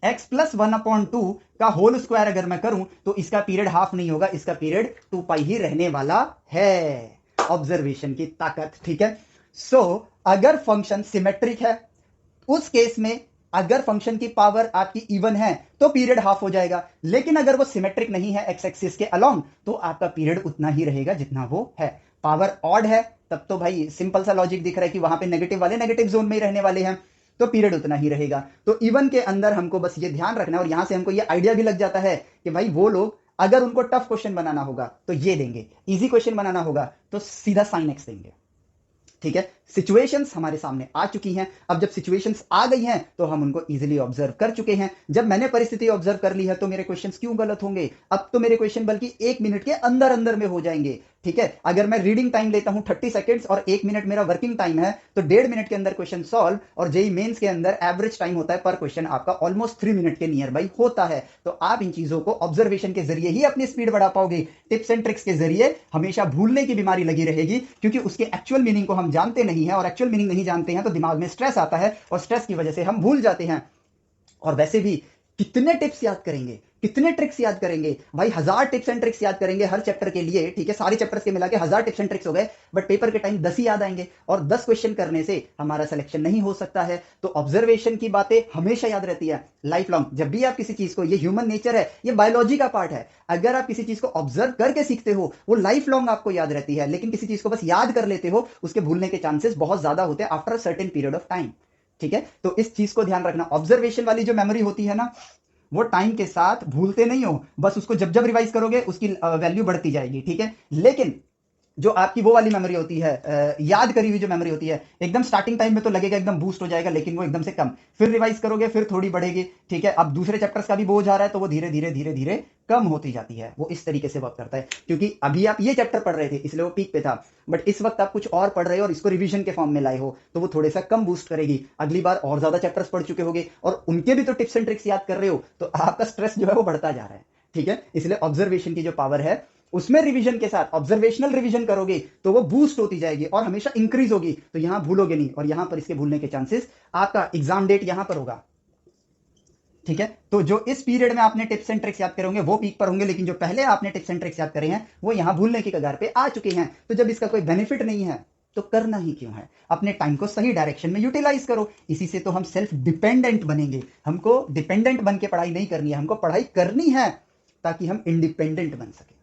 x प्लस 1/2 का होल स्क्वायर अगर मैं करूं तो इसका पीरियड हाफ नहीं होगा, इसका पीरियड 2 पाई ही रहने वाला है। ऑब्जर्वेशन की ताकत, ठीक है। सो अगर फंक्शन सिमेट्रिक है, उस केस में अगर फंक्शन की पावर आपकी इवन है तो पीरियड हाफ हो जाएगा, लेकिन अगर वो सिमेट्रिक नहीं है एक्स एक्सिस के अलोंग, तो आपका पीरियड उतना ही रहेगा जितना वो है। पावर ऑड है तब तो भाई सिंपल सा लॉजिक दिख रहा है कि वहां पे नेगेटिव वाले नेगेटिव जोन में ही रहने वाले हैं, तो पीरियड उतना ही रहेगा। तो इवन के अंदर हमको बस ये ध्यान रखना है, और यहां से हमको ये आइडिया भी लग जाता है कि भाई वो लोग अगर उनको टफ क्वेश्चन बनाना होगा तो ये देंगे, इजी क्वेश्चन बनाना होगा तो सीधा साइन एक्स देंगे, ठीक है। सिचुएशंस हमारे सामने आ चुकी हैं, अब जब सिचुएशंस आ गई हैं तो हम उनको इजीली ऑब्जर्व कर चुके हैं। जब मैंने परिस्थिति ऑब्जर्व कर ली है तो मेरे क्वेश्चंस क्यों गलत होंगे? अब तो मेरे क्वेश्चन बल्कि 1 मिनट के अंदर अंदर में हो जाएंगे, ठीक है। अगर मैं रीडिंग टाइम लेता हूं 30 सेकंड्स और 1 मिनट मेरा वर्किंग टाइम है, तो 1.5 मिनट के अंदर क्वेश्चन सॉल्व, और जेई मेंस के अंदर एवरेज टाइम होता है पर क्वेश्चन आपका ऑलमोस्ट 3 मिनट के नियर बाई होता है। तो आप इन चीजों को ऑब्जर्वेशन के जरिए ही अपनी स्पीड बढ़ा पाओगे। टिप्स एंड ट्रिक्स के जरिए हमेशा भूलने की बीमारी लगी रहेगी, क्योंकि उसके एक्चुअल मीनिंग को हम जानते नहीं है, और एक्चुअल मीनिंग नहीं जानते हैं तो दिमाग में स्ट्रेस आता है, और स्ट्रेस की वजह से हम भूल जाते हैं। और वैसे भी कितने टिप्स याद करेंगे, कितने ट्रिक्स याद करेंगे भाई? 1000 टिप्स एंड ट्रिक्स याद करेंगे हर चैप्टर के लिए, ठीक है। सारे चैप्टर्स के मिला के 1000 टिप्स एंड ट्रिक्स हो गए, बट पेपर के टाइम 10 ही याद आएंगे, और 10 क्वेश्चन करने से हमारा सिलेक्शन नहीं हो सकता है। तो ऑब्जर्वेशन की बातें हमेशा याद रहती है लाइफ लॉन्ग। जब भी आप किसी चीज को, ये ह्यूमन नेचर है, ये बायोलॉजी का पार्ट है, अगर आप किसी चीज को ऑब्जर्व करके सीखते हो वो लाइफ लॉन्ग आपको याद रहती है। लेकिन किसी चीज को बस याद कर लेते हो, उसके भूलने के चांसेस बहुत ज्यादा होते हैं after a certain period of time, ठीक है। तो इस चीज को ध्यान रखना। ऑब्जर्वेशन वाली जो मेमोरी होती है ना, वो टाइम के साथ भूलते नहीं हो, बस उसको जब जब रिवाइज करोगे उसकी वैल्यू बढ़ती जाएगी, ठीक है। लेकिन जो आपकी वो वाली मेमोरी होती है, याद करी हुई जो मेमोरी होती है, एकदम स्टार्टिंग टाइम में तो लगेगा एकदम बूस्ट हो जाएगा, लेकिन वो एकदम से कम, फिर रिवाइज करोगे फिर थोड़ी बढ़ेगी, ठीक है। अब दूसरे चैप्टर्स का भी बोझ आ रहा है तो वो धीरे धीरे धीरे धीरे कम होती जाती है। वो इस तरीके से वर्क करता है, क्योंकि अभी आप ये चैप्टर पढ़ रहे थे इसलिए वो पीक पे था, बट इस वक्त आप कुछ और पढ़ रहे हो और इसको रिवीजन के फॉर्म में लाए हो, तो वो थोड़े सा कम बूस्ट करेगी। अगली बार और ज्यादा चैप्टर्स पढ़ चुके होगे और उनके भी तो टिप्स एंड ट्रिक्स याद कर रहे हो, तो आपका स्ट्रेस जो है वो बढ़ता जा रहा है, ठीक है। इसलिए ऑब्जर्वेशन की जो पावर है उसमें रिवीजन के साथ ऑब्जर्वेशनल रिवीजन करोगे तो वो बूस्ट होती जाएगी और हमेशा इंक्रीज होगी, तो यहां भूलोगे नहीं, और यहां पर इसके भूलने के चांसेस, आपका एग्जाम डेट यहां पर होगा, ठीक है। तो जो इस पीरियड में आपने टिप्स एंड ट्रिक्स याद करेंगे वो पीक पर होंगे, लेकिन जो पहले आपने टिप्स एंड ट्रिक्स याद करे हैं वो यहां भूलने की कगार पे आ चुके हैं। तो जब इसका कोई बेनिफिट नहीं है तो करना ही क्यों है? अपने टाइम को सही डायरेक्शन में यूटिलाइज करो। इसी से तो हम सेल्फ डिपेंडेंट बनेंगे। हमको डिपेंडेंट बन के पढ़ाई नहीं करनी है, हमको पढ़ाई करनी है ताकि हम इंडिपेंडेंट बन सके,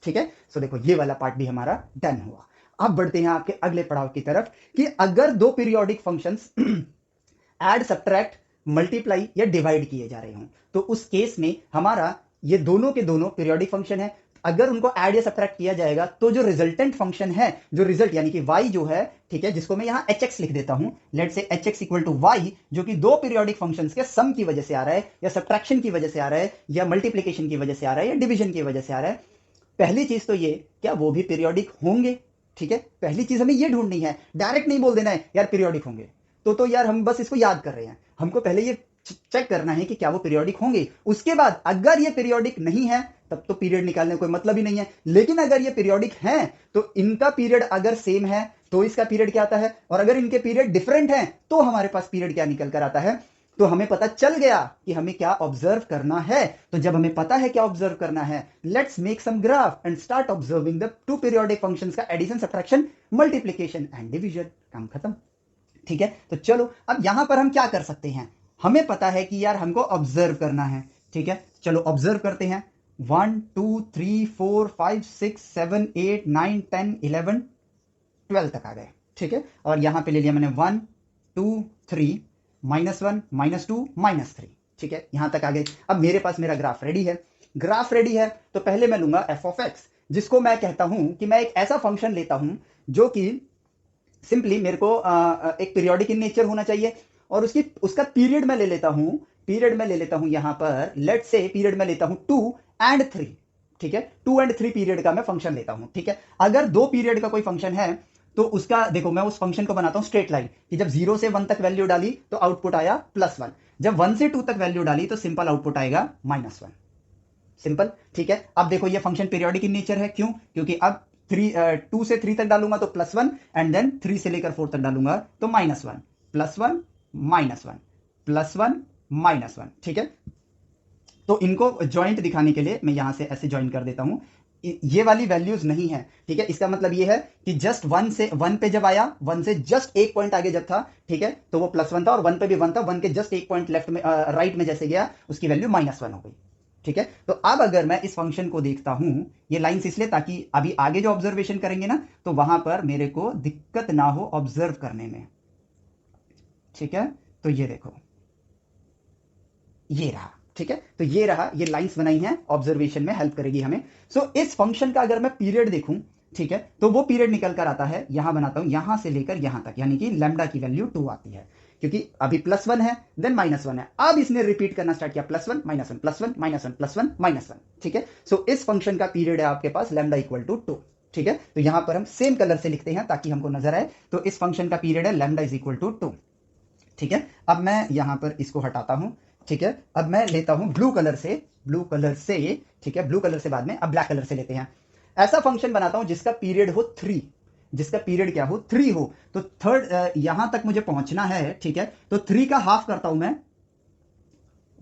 ठीक है। सो देखो ये वाला पार्ट भी हमारा डन हुआ। अब बढ़ते हैं आपके अगले पड़ाव की तरफ कि अगर दो periodic functions add, subtract, multiply या डिवाइड किए जा रहे हों, तो उस केस में हमारा ये दोनों के दोनों पीरियोडिक फंक्शन है। अगर उनको ऐड या सब्ट्रैक्ट किया जाएगा तो जो रिजल्टेंट फंक्शन है, जो रिजल्ट यानी कि y जो है, ठीक है, जिसको मैं यहां hx लिख देता हूं, लेट से hx इक्वल टू y, जो कि दो पीरियोडिक फंक्शंस के सम की वजह से आ रहा है, या सब्ट्रैक्शन की वजह से आ रहा है, या मल्टीप्लिकेशन की वजह से आ रहा है, या डिवीजन की वजह से आ रहा है। पहली चीज तो ये, क्या वो भी पीरियोडिक होंगे, ठीक है। पहली चीज हमें ये ढूंढनी है, डायरेक्ट नहीं बोल देना है यार पीरियोडिक होंगे, तो यार हम बस इसको याद कर रहे हैं। हमको पहले ये चेक करना है कि क्या वो पीरियोडिक होंगे। उसके बाद अगर ये पीरियोडिक नहीं है तब तो पीरियड निकालने का कोई मतलब ही नहीं है। लेकिन अगर ये पीरियोडिक हैं तो इनका पीरियड अगर सेम है तो इसका पीरियड क्या आता है, और अगर इनके पीरियड डिफरेंट हैं तो हमारे पास पीरियड क्या निकल कर आता है। तो हमें पता चल गया कि हमें क्या ऑब्जर्व करना है। तो जब हमें पता है क्या ऑब्जर्व करना है, let's make some graph and start observing the two periodic functions का addition, subtraction, multiplication and division. काम खत्म, ठीक है। तो चलो अब यहां पर हम क्या कर सकते हैं, हमें पता है कि यार हमको ऑब्जर्व करना है, ठीक है। चलो ऑब्जर्व करते हैं। 1 2 3 4 5 6 7 8 9 10 11 12 तक आ गए, ठीक है। और यहां पे ले लिया मैंने 1 2 3 -1 -2 -3, ठीक है। यहां तक आ गए। अब मेरे पास मेरा ग्राफ रेडी है। ग्राफ रेडी है तो पहले मैं लूंगा f ऑफ x, जिसको मैं कहता हूं कि मैं एक ऐसा फंक्शन लेता हूं जो कि सिंपली मेरे को एक पीरियोडिक इन नेचर होना चाहिए, और उसका पीरियड मैं ले लेता हूं, यहां पर लेट से पीरियड में लेता हूं 2 and 3, ठीक है। 2 and 3 पीरियड का मैं फंक्शन लेता हूं, ठीक है। अगर दो पीरियड का कोई फंक्शन है तो उसका देखो, मैं उस फंक्शन को बनाता हूं स्ट्रेट लाइन कि जब 0 से 1 तक वैल्यू डाली तो आउटपुट आया +1, जब 1 से 2 तक वैल्यू डाली तो सिंपल आउटपुट आएगा -1। सिंपल, ठीक है। अब देखो ये फंक्शन पीरियोडिक इन नेचर है, क्यों? क्योंकि अब 2 से 3 तक डालूंगा तो +1, एंड देन 3 से लेकर 4 तक डालूंगा तो -1, +1 -1, +1 -1, ठीक है। तो इनको ज्वाइंट दिखाने के लिए मैं यहां से ऐसे ज्वाइन कर देता हूं, ये वाली वैल्यूज नहीं है, ठीक है। इसका मतलब ये है कि जस्ट 1 पे जब आया, 1 से जस्ट एक पॉइंट आगे जब था, ठीक है, तो वो +1 था, और 1 पे भी 1 था, 1 के जस्ट एक पॉइंट लेफ्ट में राइट में जैसे गया उसकी वैल्यू -1 हो गई, ठीक है। तो अब अगर मैं इस फंक्शन को देखता हूं, ये लाइंस इसलिए ताकि अभी आगे जो ऑब्जर्वेशन करेंगे ना, तो वहां पर मेरे को दिक्कत ना हो ऑब्जर्व करने में, ठीक है। तो ये देखो, ये रहा, ठीक है। तो ये रहा, ये लाइंस बनाई हैं, ऑब्जर्वेशन में हेल्प करेगी हमें। सो इस फंक्शन का अगर मैं पीरियड देखूं, ठीक है, तो वो पीरियड निकल कर आता है, यहां बनाता हूं, यहां से लेकर यहां तक, यानी कि लैम्डा की वैल्यू 2 आती है, क्योंकि अभी +1 है, देन -1 है, अब इसने रिपीट करना स्टार्ट किया, +1 -1 +1 -1 +1 -1, ठीक है। सो इस फंक्शन का पीरियड है आपके पास लैम्डा = 2, ठीक है। तो यहां पर हम सेम कलर से लिखते हैं ताकि हमको नजर आए। तो इस फंक्शन का पीरियड है लैम्डा = 2, ठीक है। अब मैं यहां पर इसको हटाता हूं, ठीक है। अब मैं लेता हूं ब्लू कलर से, ठीक है, ब्लू कलर से बाद में, अब ब्लैक कलर से लेते हैं। ऐसा फंक्शन बनाता हूं जिसका पीरियड हो 3, जिसका पीरियड क्या हो 3 हो, तो थर्ड यहां तक मुझे पहुंचना है, ठीक है। तो 3 का हाफ करता हूं मैं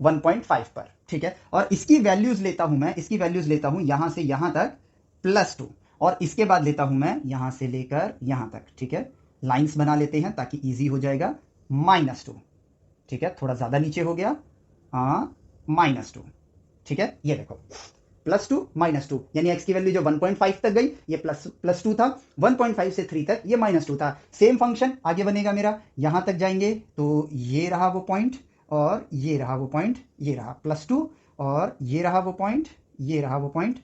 1.5 पर, ठीक है, और इसकी वैल्यूज लेता हूं मैं, इसकी वैल्यूज लेता हूं यहां से यहां तक +2, और इसके बाद लेता हूं मैं यहां से लेकर यहां तक, ठीक है। लाइंस बना लेते हैं ताकि इजी हो जाएगा, -2, ठीक है, थोड़ा ज्यादा नीचे हो गया, हाँ, -2, ठीक है। ये देखो +2 -2, यानी x की वैल्यू जो 1.5 तक गई, ये +2 था, 1.5 से 3 तक ये -2 था। सेम फंक्शन आगे बनेगा मेरा, यहां तक जाएंगे तो ये रहा वो पॉइंट, और ये रहा वो पॉइंट, ये रहा +2, और ये रहा वो पॉइंट, ये रहा वो पॉइंट,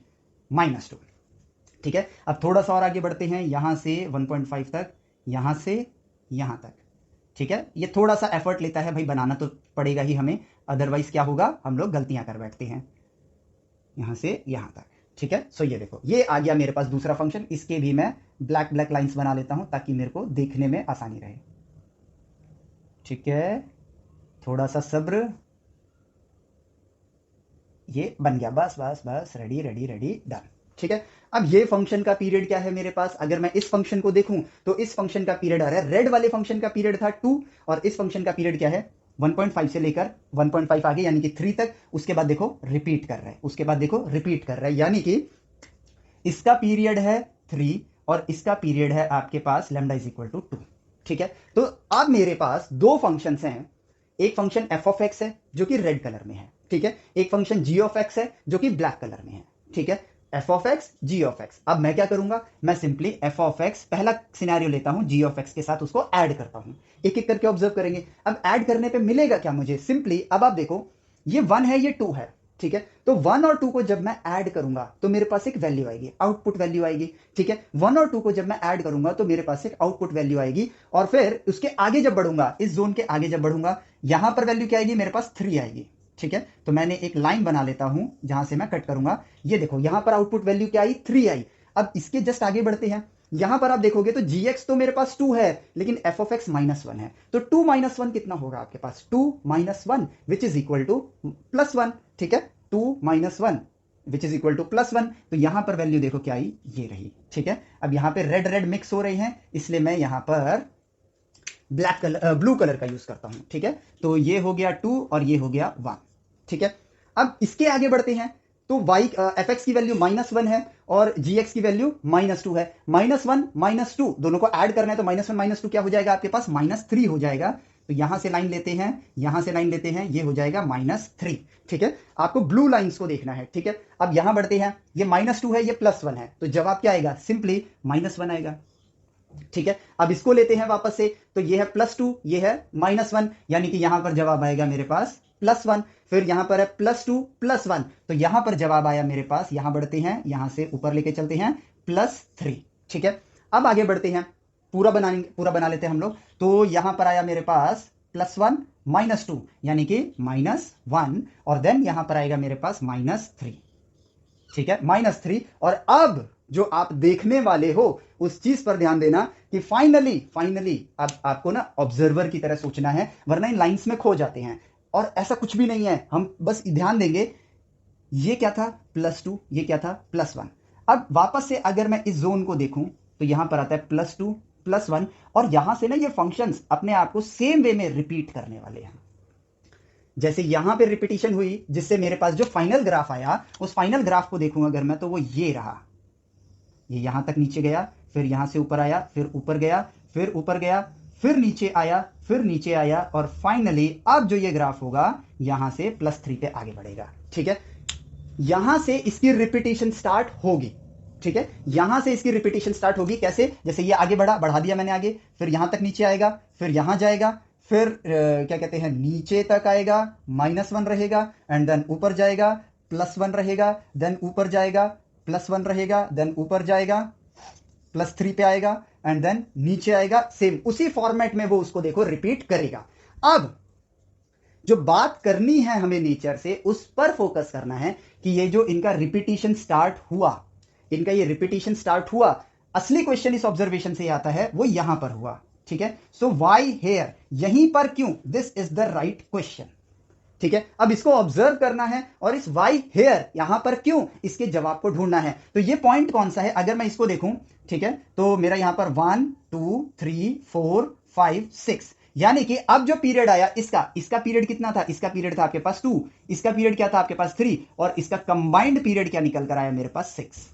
-2, ठीक है। अब थोड़ा सा और आगे बढ़ते हैं, यहां से 1.5 तक, यहां से यहां तक, ठीक है। ये थोड़ा सा एफर्ट लेता है भाई, बनाना तो पड़ेगा ही हमें, अदरवाइज क्या होगा, हम लोग गलतियां कर बैठते हैं। यहां से यहां तक, ठीक है। सो ये देखो, ये आ गया मेरे पास दूसरा फंक्शन, इसके भी मैं ब्लैक ब्लैक लाइंस बना लेता हूं ताकि मेरे को देखने में आसानी रहे, ठीक है। थोड़ा सा सब्र, ये बन गया, बस बस बस, रेडी रेडी रेडी, डन, ठीक है। अब ये फंक्शन का पीरियड क्या है मेरे पास, अगर मैं इस फंक्शन को देखूं तो इस फंक्शन का पीरियड आ रहा है, रेड वाले फंक्शन का पीरियड था 2, और इस फंक्शन का पीरियड क्या है 1.5 से लेकर 1.5 आगे, यानी कि 3 तक, उसके बाद देखो रिपीट कर रहा है, उसके बाद देखो रिपीट कर रहा है, यानी कि इसका पीरियड है 3 और इसका पीरियड है आपके पास लैम्डा = 2, ठीक है। तो अब मेरे पास दो फंक्शन हैं, एक फंक्शन f है जो कि रेड कलर में है, ठीक है, एक फंक्शन g है जो कि ब्लैक कलर में है, ठीक है। f g। अब मैं क्या करूंगा, मैं सिंपली f पहला सिनेरियो लेता हूं, g के साथ उसको ऐड करता हूं, एक एक करके ऑब्जर्व करेंगे। अब ऐड करने पे मिलेगा क्या मुझे, सिंपली अब आप देखो, ये 1 है, ये 2 है, ठीक है। तो 1 और 2 को जब मैं ऐड करूंगा तो मेरे पास एक वैल्यू आएगी, आउटपुट वैल्यू आएगी, ठीक है। 1 और 2 को जब मैं ऐड करूंगा तो मेरे पास एक आउटपुट वैल्यू आएगी, और फिर उसके आगे जब बढ़ूंगा, इस जोन के आगे जब बढ़ूंगा, यहां पर वैल्यू क्या आएगी, मेरे पास 3 आएगी, ठीक है। तो मैंने एक लाइन बना लेता हूं जहां से मैं कट करूंगा, ये देखो यहां पर आउटपुट वैल्यू क्या आई, 3 आई। अब इसके जस्ट आगे बढ़ते हैं, यहां पर आप देखोगे तो gx तो मेरे पास 2 है, लेकिन f -1 है, तो 2 - 1 कितना होगा आपके पास, 2 - 1 विच इज इक्वल टू +1, ठीक है। 2 - 1 विच इज इक्वल टू +1, तो यहां पर वैल्यू देखो क्या आई, ये रही, ठीक है। अब यहां पे रेड रेड मिक्स हो रहे हैं, इसलिए मैं यहां पर ब्लैक कलर ब्लू कलर का यूज करता हूं, ठीक है। तो ये हो गया 2 और ये हो गया 1, ठीक है। अब इसके आगे बढ़ते हैं, तो fx की वैल्यू -1 है और gx की वैल्यू -2 है, -1 -2 दोनों को ऐड करना है, तो -1 -2 क्या हो जाएगा आपके पास, -3 हो जाएगा। तो यहां से लाइन लेते हैं, यहां से लाइन लेते हैं, ये हो जाएगा -3, ठीक है। आपको ब्लू लाइंस को देखना है, ठीक है। अब यहां बढ़ते हैं, ये -2 है, ये +1 है, तो जवाब क्या आएगा, सिंपली -1 आएगा, ठीक है। अब इसको लेते हैं वापस से, तो ये है +2, ये है -1, यानी कि यहां पर जवाब आएगा मेरे पास +1, फिर यहां पर है +2 +1, तो यहां पर जवाब आया मेरे पास, यहां बढ़ते हैं, यहां से ऊपर लेके चलते हैं +3, ठीक है। अब आगे बढ़ते हैं, पूरा बना लेते हैं हम लोग, तो यहां पर आया मेरे पास +1 -2, यानी कि -1, और देन यहां पर आएगा मेरे पास -3, ठीक है, -3, और अब जो आप देखने वाले हो उस चीज पर ध्यान देना कि फाइनली अब आपको ना ऑब्जर्वर की तरह सोचना है, वरना इन लाइंस में खो जाते हैं। और ऐसा कुछ भी नहीं है, हम बस ध्यान देंगे ये क्या था +2, ये क्या था +1। अब वापस से अगर मैं इस जोन को देखूं तो यहां पर आता है +2 +1, और यहां से ना ये फंक्शंस अपने आप को सेम वे में रिपीट करने वाले हैं। जैसे यहां पे रिपीटिशन हुई, जिससे मेरे पास जो फाइनल ग्राफ आया, उस फाइनल ग्राफ को देखूंगा अगर मैं, तो वो ये रहा। ये यहां तक नीचे गया, फिर यहां से ऊपर आया, फिर ऊपर गया, फिर ऊपर गया, फिर नीचे आया, फिर नीचे आया, और फाइनली अब जो ये ग्राफ होगा यहां से +3 पे आगे बढ़ेगा। ठीक है, यहां से इसकी रिपीटिशन स्टार्ट होगी। ठीक है, यहां से इसकी रिपीटिशन स्टार्ट होगी। कैसे? जैसे ये आगे बढ़ा दिया मैंने आगे, फिर यहां तक नीचे आएगा, फिर यहां जाएगा, फिर क्या कहते हैं नीचे तक आएगा, -1 रहेगा, एंड देन ऊपर जाएगा, +1 रहेगा, देन ऊपर जाएगा, +1 रहेगा, देन ऊपर जाएगा, +3 पे आएगा, एंड देन नीचे आएगा। सेम उसी फॉर्मेट में वो उसको देखो रिपीट करेगा। अब जो बात करनी है हमें नेचर से, उस पर फोकस करना है कि ये जो इनका रिपीटिशन स्टार्ट हुआ, इनका ये रिपीटिशन स्टार्ट हुआ, असली क्वेश्चन इस ऑब्जर्वेशन से आता है, वो यहां पर हुआ। ठीक है, सो वाई हेयर, यहीं पर क्यों, this is the right question. ठीक है, अब इसको ऑब्जर्व करना है और इस वाई हेयर यहां पर क्यों, इसके जवाब को ढूंढना है। तो ये पॉइंट कौन सा है, अगर मैं इसको देखूं, ठीक है, तो मेरा यहां पर 1 2 3 4 5 6, यानी कि अब जो पीरियड आया इसका पीरियड कितना था, इसका पीरियड था आपके पास 2, इसका पीरियड क्या था आपके पास 3, और इसका कंबाइंड पीरियड क्या निकल कर आया मेरे पास 6।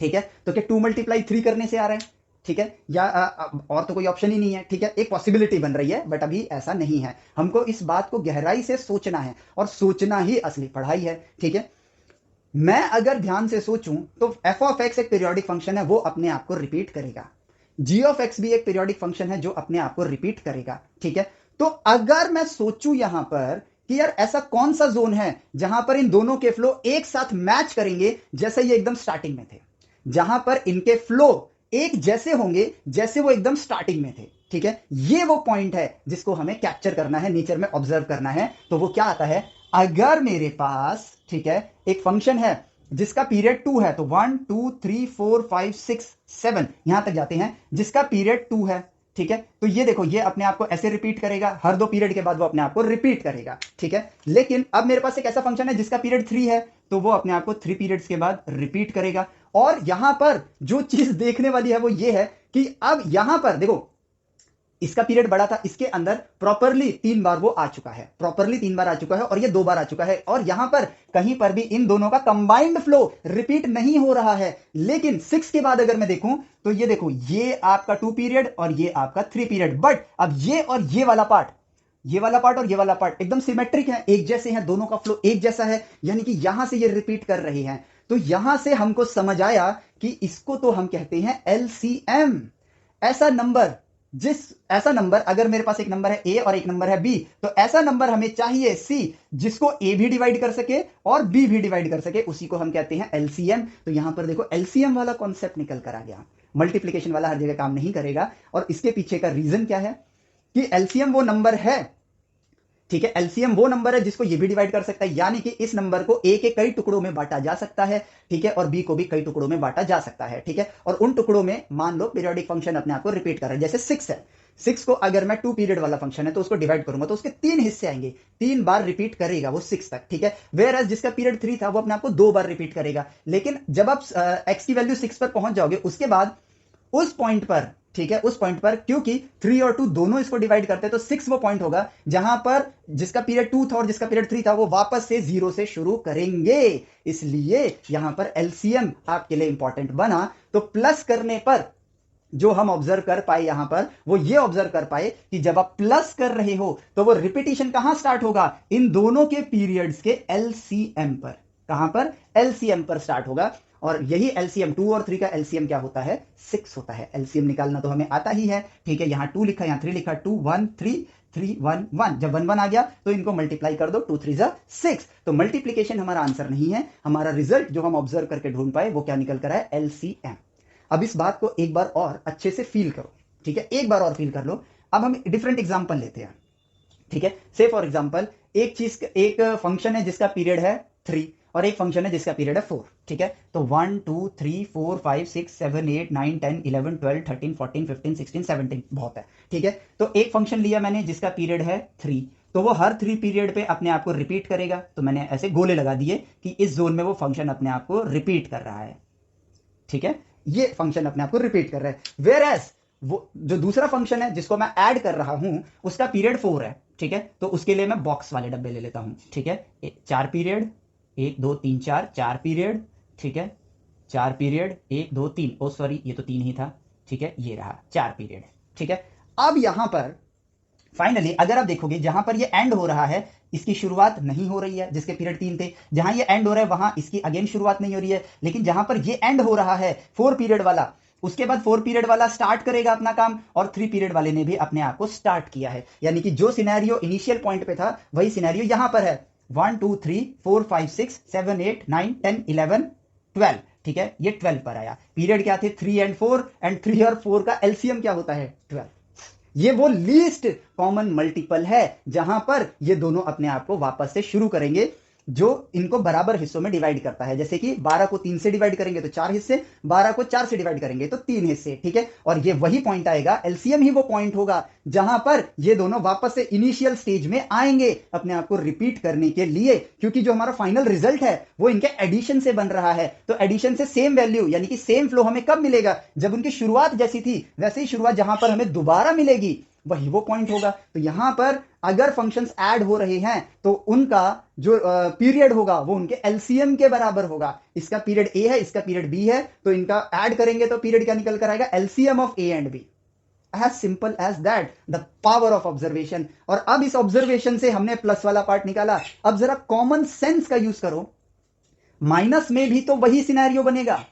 ठीक है, तो क्या 2 × 3 करने से आ रहा है? ठीक है, या और तो कोई ऑप्शन ही नहीं है। ठीक है, एक पॉसिबिलिटी बन रही है, बट अभी ऐसा नहीं है। हमको इस बात को गहराई से सोचना है, और सोचना ही असली पढ़ाई है। ठीक है, मैं अगर ध्यान से सोचूं तो f(x) एक पीरियोडिक फंक्शन है, वो अपने आप को रिपीट करेगा। g(x) भी एक पीरियोडिक फंक्शन है जो अपने आप को रिपीट करेगा। ठीक है, तो अगर मैं सोचूं यहां पर कि यार ऐसा कौन सा जोन है जहां पर इन दोनों के फ्लो एक साथ मैच करेंगे, जैसे ये एकदम स्टार्टिंग में थे, जहां पर इनके फ्लो एक जैसे होंगे जैसे वो एकदम स्टार्टिंग में थे। ठीक है, ये वो पॉइंट है जिसको हमें कैप्चर करना है, नेचर में ऑब्जर्व करना है। तो वो क्या आता है, अगर मेरे पास, ठीक है, एक फंक्शन है जिसका पीरियड 2 है, तो 1 2 3 4 5 6 7 यहां तक जाते हैं, जिसका पीरियड 2 है। ठीक है, तो ये देखो, ये अपने आप को ऐसे रिपीट करेगा, हर 2 पीरियड के बाद वो अपने आप को रिपीट करेगा। ठीक है, लेकिन अब मेरे पास एक ऐसा फंक्शन है जिसका पीरियड 3 है, तो वो अपने आप को 3 पीरियड्स के बाद रिपीट करेगा। और यहां पर जो चीज देखने वाली है वो ये है कि अब यहां पर देखो, इसका पीरियड बड़ा था, इसके अंदर प्रॉपरली 3 बार वो आ चुका है, प्रॉपरली 3 बार आ चुका है, और ये 2 बार आ चुका है, और यहां पर कहीं पर भी इन दोनों का कंबाइंड फ्लो रिपीट नहीं हो रहा है। लेकिन 6 के बाद अगर मैं देखूं तो ये देखो, ये आपका 2 पीरियड और ये आपका 3 पीरियड, बट अब ये और ये वाला पार्ट, ये वाला पार्ट और ये वाला पार्ट एकदम सिमेट्रिक है, एक जैसे हैं, दोनों का फ्लो एक जैसा है, यानी कि यहां से ये रिपीट कर रहे हैं। तो यहां से हमको समझ आया कि इसको तो हम कहते हैं एलसीएम। ऐसा नंबर अगर मेरे पास एक नंबर है ए और एक नंबर है बी, तो ऐसा नंबर हमें चाहिए सी, जिसको ए भी डिवाइड कर सके और बी भी डिवाइड कर सके, उसी को हम कहते हैं एलसीएम। तो यहां पर देखो, एलसीएम वाला कॉन्सेप्ट निकल कर आ गया। मल्टीप्लीकेशन वाला हर जगह काम नहीं करेगा, और इसके पीछे का रीजन क्या है कि एलसीएम वो नंबर है, ठीक है, एलसीएम वो नंबर है जिसको ये भी डिवाइड कर सकता है, यानी कि इस नंबर को ए के कई टुकड़ों में बांटा जा सकता है, ठीक है, और बी को भी कई टुकड़ों में बांटा जा सकता है। ठीक है, और उन टुकड़ों में मान लो पीरियोडिक फंक्शन अपने आप को रिपीट कर रहा है, जैसे 6 है, 6 को अगर मैं 2 पीरियड वाला फंक्शन है तो उसको डिवाइड करूंगा तो उसके 3 हिस्से आएंगे, 3 बार रिपीट करेगा वो 6 तक। ठीक है, वेयर एज जिसका पीरियड 3 था वो अपने आप को 2 बार रिपीट करेगा। लेकिन जब आप एक्स की वैल्यू 6 पर पहुंच जाओगे, उसके बाद उस पॉइंट पर, ठीक है, उस पॉइंट पर क्योंकि 3 और 2 दोनों इसको डिवाइड करते हैं, तो 6 वो पॉइंट होगा जहां पर जिसका पीरियड 2 था और जिसका पीरियड 3 था वो वापस से 0 से शुरू करेंगे। इसलिए यहां पर एलसीएम आपके लिए इंपॉर्टेंट बना। तो प्लस करने पर जो हम ऑब्जर्व कर पाए यहां पर, वो ये ऑब्जर्व कर पाए कि जब आप प्लस कर रहे हो तो वो रिपीटिशन कहां स्टार्ट होगा, इन दोनों के पीरियड्स के एलसीएम पर। कहां पर? एलसीएम पर स्टार्ट होगा। और यही एलसीएम 2 और 3 का एलसीएम क्या होता है? 6 होता है। एलसीएम निकालना तो हमें आता ही है, ठीक है, यहां 2 लिखा, यहां 3 लिखा, 2 1 3 3 1 1, जब 1 1 आ गया तो इनको मल्टीप्लाई कर दो, 2 3 6। तो मल्टीप्लीकेशन हमारा आंसर नहीं है, हमारा रिजल्ट जो हम ऑब्जर्व करके ढूंढ पाए वो क्या निकल कर है? एलसीएम। अब इस बात को एक बार और अच्छे से फील करो, ठीक है, एक बार और फील कर लो। अब हम डिफरेंट एग्जांपल लेते हैं, ठीक है। से फॉर एग्जांपल एक फंक्शन है जिसका पीरियड है 3 और एक फंक्शन है जिसका पीरियड है 4, ठीक है। तो 1 2 3 4 5 6 7 8 9 10 11 12 13 14 15 16 17 बहुत है, ठीक है। तो एक फंक्शन लिया मैंने जिसका पीरियड है 3, तो वो हर 3 पीरियड पे अपने आप को रिपीट करेगा। तो मैंने ऐसे गोले लगा दिए कि इस जोन में वो फंक्शन अपने आप को रिपीट कर रहा है, ठीक है। ये फंक्शन अपने आप को रिपीट कर रहा है। वेयर एज वो जो दूसरा फंक्शन है जिसको मैं ऐड कर रहा हूं उसका पीरियड 4 है, ठीक है। तो उसके लिए मैं बॉक्स वाले डब्बे ले लेता हूं, ठीक है। 4 पीरियड, 1 2 3 4, 4 पीरियड, ठीक है। 4 पीरियड, 1 2 3, ओ सॉरी ये तो 3 ही था, ठीक है। ये रहा 4 पीरियड, ठीक है। अब यहां पर फाइनली अगर आप देखोगे जहां पर ये एंड हो रहा है इसकी शुरुआत नहीं हो रही है, जिसके पीरियड 3 थे। जहां ये एंड हो रहा है वहां इसकी अगेन शुरुआत नहीं हो रही है। लेकिन जहां पर ये एंड हो रहा है 4 पीरियड वाला, उसके बाद 4 पीरियड वाला स्टार्ट करेगा अपना काम, और 3 पीरियड वाले ने भी अपने आप को स्टार्ट किया है। यानी कि जो सिनेरियो इनिशियल पॉइंट पे था वही सिनेरियो यहां पर है। 1 2 3 4 5 6 7 8 9 10 11 12, ठीक है। ये 12 पर आया। पीरियड क्या थे? 3 एंड 4, एंड 3 और 4 का एलसीएम क्या होता है? 12। ये वो लीस्ट कॉमन मल्टीपल है जहां पर ये दोनों अपने आप को वापस से शुरू करेंगे, जो इनको बराबर हिस्सों में डिवाइड करता है। जैसे कि 12 को 3 से डिवाइड करेंगे तो 4 हिस्से, 12 को 4 से डिवाइड करेंगे तो 3 हिस्से, ठीक है। और ये वही पॉइंट आएगा, एलसीएम ही वो पॉइंट होगा जहां पर ये दोनों वापस से इनिशियल स्टेज में आएंगे अपने आप को रिपीट करने के लिए, क्योंकि जो हमारा फाइनल रिजल्ट है वो इनके एडिशन से बन रहा है। तो एडिशन से सेम वैल्यू यानी कि सेम फ्लो हमें कब मिलेगा? जब उनकी शुरुआत जैसी थी वैसे ही शुरुआत जहां पर हमें दोबारा मिलेगी वही वो पॉइंट होगा। तो यहां पर अगर फंक्शंस ऐड हो रहे हैं तो उनका जो पीरियड होगा वो उनके एलसीएम के बराबर होगा। इसका पीरियड ए है, इसका पीरियड बी है, तो इनका ऐड करेंगे तो पीरियड क्या निकल कर आएगा? LCM of A and B. As simple as that, the power of observation. और अब इस ऑब्जर्वेशन से हमने प्लस वाला पार्ट निकाला। अब जरा कॉमन सेंस का यूज करो। माइनस में भी तो वही सिनेरियो बनेगा।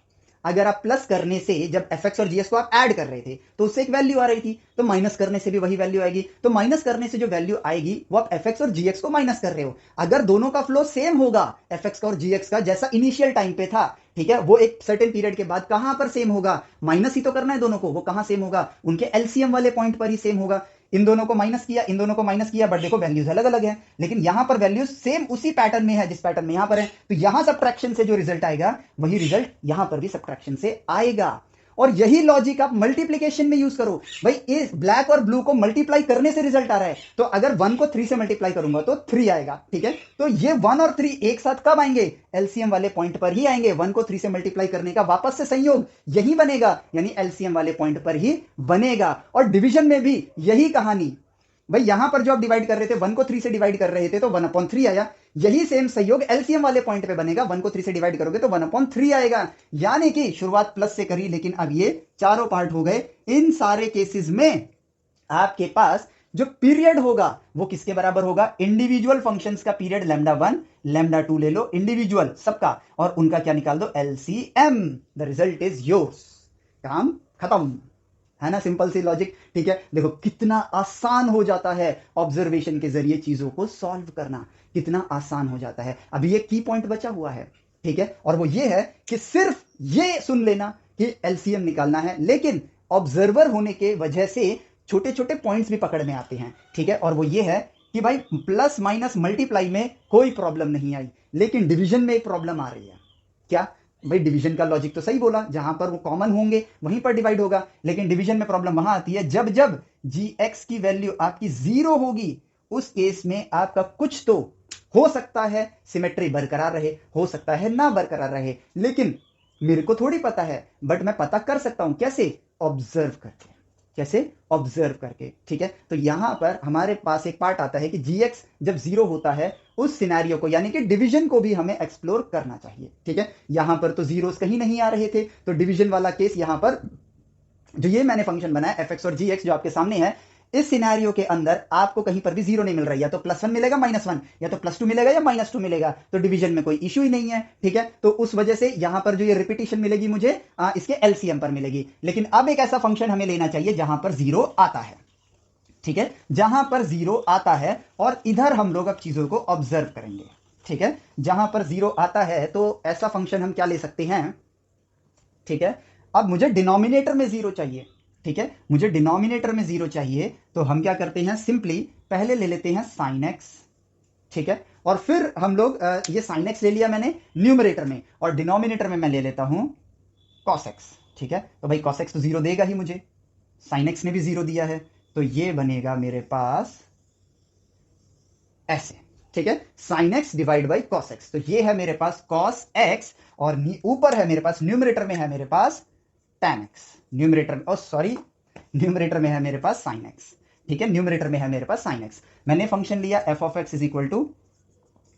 अगर आप प्लस करने से, जब एफ एक्स और जीएस को आप ऐड कर रहे थे तो उससे एक वैल्यू आ रही थी, तो माइनस करने से भी वही वैल्यू आएगी। तो माइनस करने से जो वैल्यू आएगी वो आप एफ एक्स और जीएक्स को माइनस कर रहे हो। अगर दोनों का फ्लो सेम होगा एफ एक्स का और जीएक्स का, जैसा इनिशियल टाइम पे था, ठीक है, वो एक सर्टेन पीरियड के बाद कहां पर सेम होगा? माइनस ही तो करना है दोनों को, वो कहां सेम होगा? उनके एलसीएम वाले पॉइंट पर ही सेम होगा। इन दोनों को माइनस किया, इन दोनों को माइनस किया, बट देखो वैल्यूज अलग अलग है, लेकिन यहां पर वैल्यूज सेम उसी पैटर्न में है जिस पैटर्न में यहां पर है। तो यहां सब्ट्रैक्शन से जो रिजल्ट आएगा वही रिजल्ट यहां पर भी सब्ट्रैक्शन से आएगा। और यही लॉजिक आप मल्टीप्लीकेशन में यूज करो। भाई इस ब्लैक और ब्लू को मल्टीप्लाई करने से रिजल्ट आ रहा है, तो अगर 1 को 3 से मल्टीप्लाई करूंगा तो 3 आएगा, ठीक है। तो ये 1 और 3 एक साथ कब आएंगे? एलसीएम वाले पॉइंट पर ही आएंगे। 1 को 3 से मल्टीप्लाई करने का वापस से संयोग यही बनेगा, यानी एलसीएम वाले पॉइंट पर ही बनेगा। और डिवीजन में भी यही कहानी। भाई यहां पर जो आप डिवाइड कर रहे थे, 1 को 3 से डिवाइड कर रहे थे तो 1/3 आया। यही सेम संयोग एलसीएम वाले पॉइंट पे बनेगा। 1 को 3 से डिवाइड करोगे तो 1/3 आएगा। यानी कि शुरुआत प्लस से करी, लेकिन अब ये चारों पार्ट हो गए। इन सारे केसेस में आपके पास जो पीरियड होगा वो किसके बराबर होगा? इंडिविजुअल फंक्शंस का पीरियड λ1 λ2 ले लो, इंडिविजुअल सबका, और उनका क्या निकाल दो? LCM. The result is yours. काम खत्म, है ना? सिंपल सी लॉजिक, ठीक है। देखो कितना आसान हो जाता है ऑब्जर्वेशन के जरिए चीजों को सॉल्व करना, कितना आसान हो जाता है। अभी एक की पॉइंट बचा हुआ है, ठीक है, और वो ये है कि सिर्फ ये सुन लेना कि एलसीएम निकालना है, लेकिन ऑब्जर्वर होने के वजह से छोटे छोटे पॉइंट्स भी पकड़ में आते हैं, ठीक है। और वो ये है कि भाई प्लस माइनस मल्टीप्लाई में कोई प्रॉब्लम नहीं आई, लेकिन डिवीजन में एक प्रॉब्लम आ रही है। क्या? भाई डिवीजन का लॉजिक तो सही बोला, जहां पर वो कॉमन होंगे वहीं पर डिवाइड होगा, लेकिन डिवीजन में प्रॉब्लम वहां आती है जब जब जीएक्स की वैल्यू आपकी 0 होगी। उस केस में आपका कुछ तो हो सकता है सिमेट्री बरकरार रहे, हो सकता है ना बरकरार रहे, लेकिन मेरे को थोड़ी पता है, बट मैं पता कर सकता हूं। कैसे? ऑब्जर्व करके। कैसे? ऑब्जर्व करके, ठीक है। तो यहां पर हमारे पास एक पार्ट आता है कि जीएक्स जब 0 होता है उस सिनेरियो को, यानी कि डिवीजन को भी हमें एक्सप्लोर करना चाहिए, ठीक है। यहां पर तो जीरोस कहीं नहीं आ रहे थे, तो डिवीजन वाला केस यहां पर जो ये मैंने फंक्शन बनाया एफ एक्स और जी एक्स जो आपके सामने है, इस सिनेरियो के अंदर आपको कहीं पर भी 0 नहीं मिल रहा है, या तो +1 मिलेगा -1, या तो +2 मिलेगा या -2 मिलेगा, तो डिवीजन में कोई इश्यू ही नहीं है, ठीक है। तो उस वजह से यहां पर जो ये रिपीटिशन मिलेगी मुझे इसके एलसीएम पर मिलेगी। लेकिन अब एक ऐसा फंक्शन हमें लेना चाहिए जहां पर 0 आता है, ठीक है, जहां पर 0 आता है, और इधर हम लोग अब चीजों को ऑब्जर्व करेंगे, ठीक है। जहां पर 0 आता है तो ऐसा फंक्शन हम क्या ले सकते हैं, ठीक है। अब मुझे डिनोमिनेटर में 0 चाहिए, ठीक है, मुझे डिनोमिनेटर में 0 चाहिए, तो हम क्या करते हैं? सिंपली पहले ले लेते हैं sin x, ठीक है, और फिर हम लोग ये sin x ले लिया मैंने न्यूमरेटर में, और डिनोमिनेटर में मैं ले लेता हूं cos x। ठीक है, तो भाई cos x तो जीरो देगा ही मुझे, sin x ने भी जीरो दिया है, तो ये बनेगा मेरे पास ऐसे। ठीक है, sin x divide by cos x, तो ये है मेरे पास cos x, और ऊपर है मेरे पास न्यूमरेटर में है मेरे पास tan x, numerator sorry numerator में है मेरे पास sin x। ठीक है, न्यूमरेटर में है मेरे पास sin x। मैंने फंक्शन लिया f of x is equal to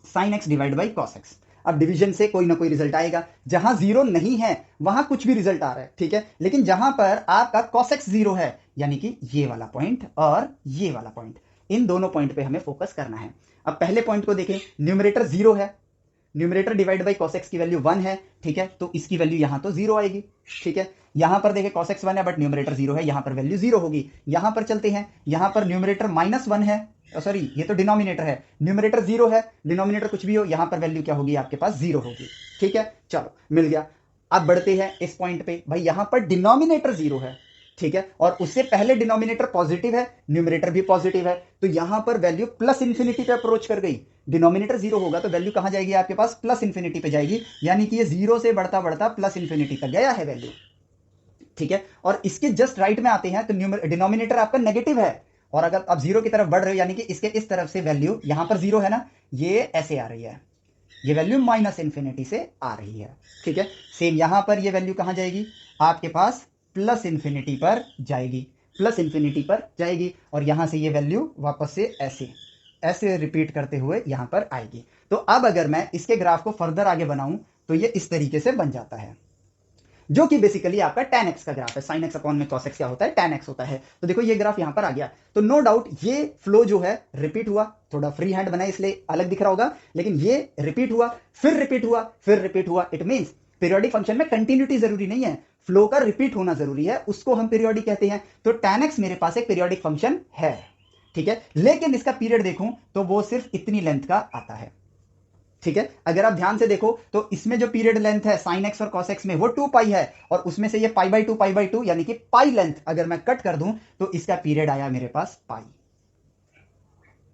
sin x divide by cos x। अब डिवीजन से कोई ना कोई रिजल्ट आएगा, जहां जीरो नहीं है वहां कुछ भी रिजल्ट आ रहा है। ठीक है, लेकिन जहां पर आपका cos x जीरो है, यानी कि ये वाला पॉइंट और ये वाला पॉइंट, इन दोनों पॉइंट पे हमें फोकस करना है। अब पहले पॉइंट को देखें, न्यूमरेटर जीरो है, numerator divide by cos x की वैल्यू 1 है। ठीक है, तो इसकी वैल्यू यहां तो जीरो आएगी। ठीक है, यहां पर देखें cos x 1 है बट न्यूमरेटर जीरो है, यहां पर वैल्यू जीरो होगी। यहां पर चलते हैं, यहां पर न्यूमरेटर -1 है, सॉरी ये तो डिनोमिनेटर है, न्यूमरेटर जीरो है, डिनोमिनेटर कुछ भी हो, यहां पर वैल्यू क्या होगी आपके पास, जीरो होगी। ठीक है, चलो मिल गया। अब बढ़ते हैं इस पॉइंट पे, भाई यहां पर डिनोमिनेटर जीरो है। ठीक है, और उससे पहले डिनोमिनेटर पॉजिटिव है, न्यूमरेटर भी पॉजिटिव है, तो यहां पर वैल्यू प्लस इंफिनिटी पे अप्रोच कर गई। डिनोमिनेटर जीरो होगा तो वैल्यू कहां जाएगी आपके पास, प्लस इंफिनिटी पे जाएगी, यानी कि ये जीरो से बढ़ता बढ़ता प्लस इंफिनिटी तक गया है वैल्यू। ठीक है, और इसके जस्ट राइट में आते हैं तो डिनोमिनेटर आपका नेगेटिव है, और अगर आप जीरो की तरफ बढ़ रहे हो, यानी कि इसके इस तरफ से वैल्यू, यहां पर जीरो है ना, ये ऐसे आ रही है, ये वैल्यू माइनस इंफिनिटी से आ रही है। ठीक है, सेम यहां पर ये वैल्यू कहां जाएगी आपके पास, प्लस इंफिनिटी पर जाएगी, प्लस इंफिनिटी पर जाएगी, और यहां से ये वैल्यू वापस से ऐसे ऐसे रिपीट करते हुए यहां पर आएगी। तो अब अगर मैं इसके ग्राफ को फर्दर आगे बनाऊं तो ये इस तरीके से बन जाता है, जो कि बेसिकली आपका tan x का ग्राफ है। sin x अपॉन में cos x क्या होता है, tan x होता है। तो देखो ये ग्राफ यहां पर आ गया, तो नो डाउट ये फ्लो जो है रिपीट हुआ, थोड़ा फ्री हैंड बनाए इसलिए अलग दिख रहा होगा, लेकिन ये रिपीट हुआ, फिर रिपीट हुआ, फिर रिपीट हुआ। इट मींस पीरियोडिक फंक्शन में कंटिन्यूटी जरूरी नहीं है, फ्लो का रिपीट होना जरूरी है, उसको हम पीरियोडिक कहते हैं। तो tan x मेरे पास एक पीरियोडिक फंक्शन है। ठीक है, लेकिन इसका पीरियड देखूं तो वो सिर्फ इतनी लेंथ का आता है। ठीक है, अगर आप ध्यान से देखो तो इसमें जो पीरियड लेंथ है sin x और cos x में वो 2 पाई है, और उसमें से ये पाई बाई टू यानी कि पाई लेंथ अगर मैं कट कर दूं तो इसका पीरियड आया मेरे पास पाई।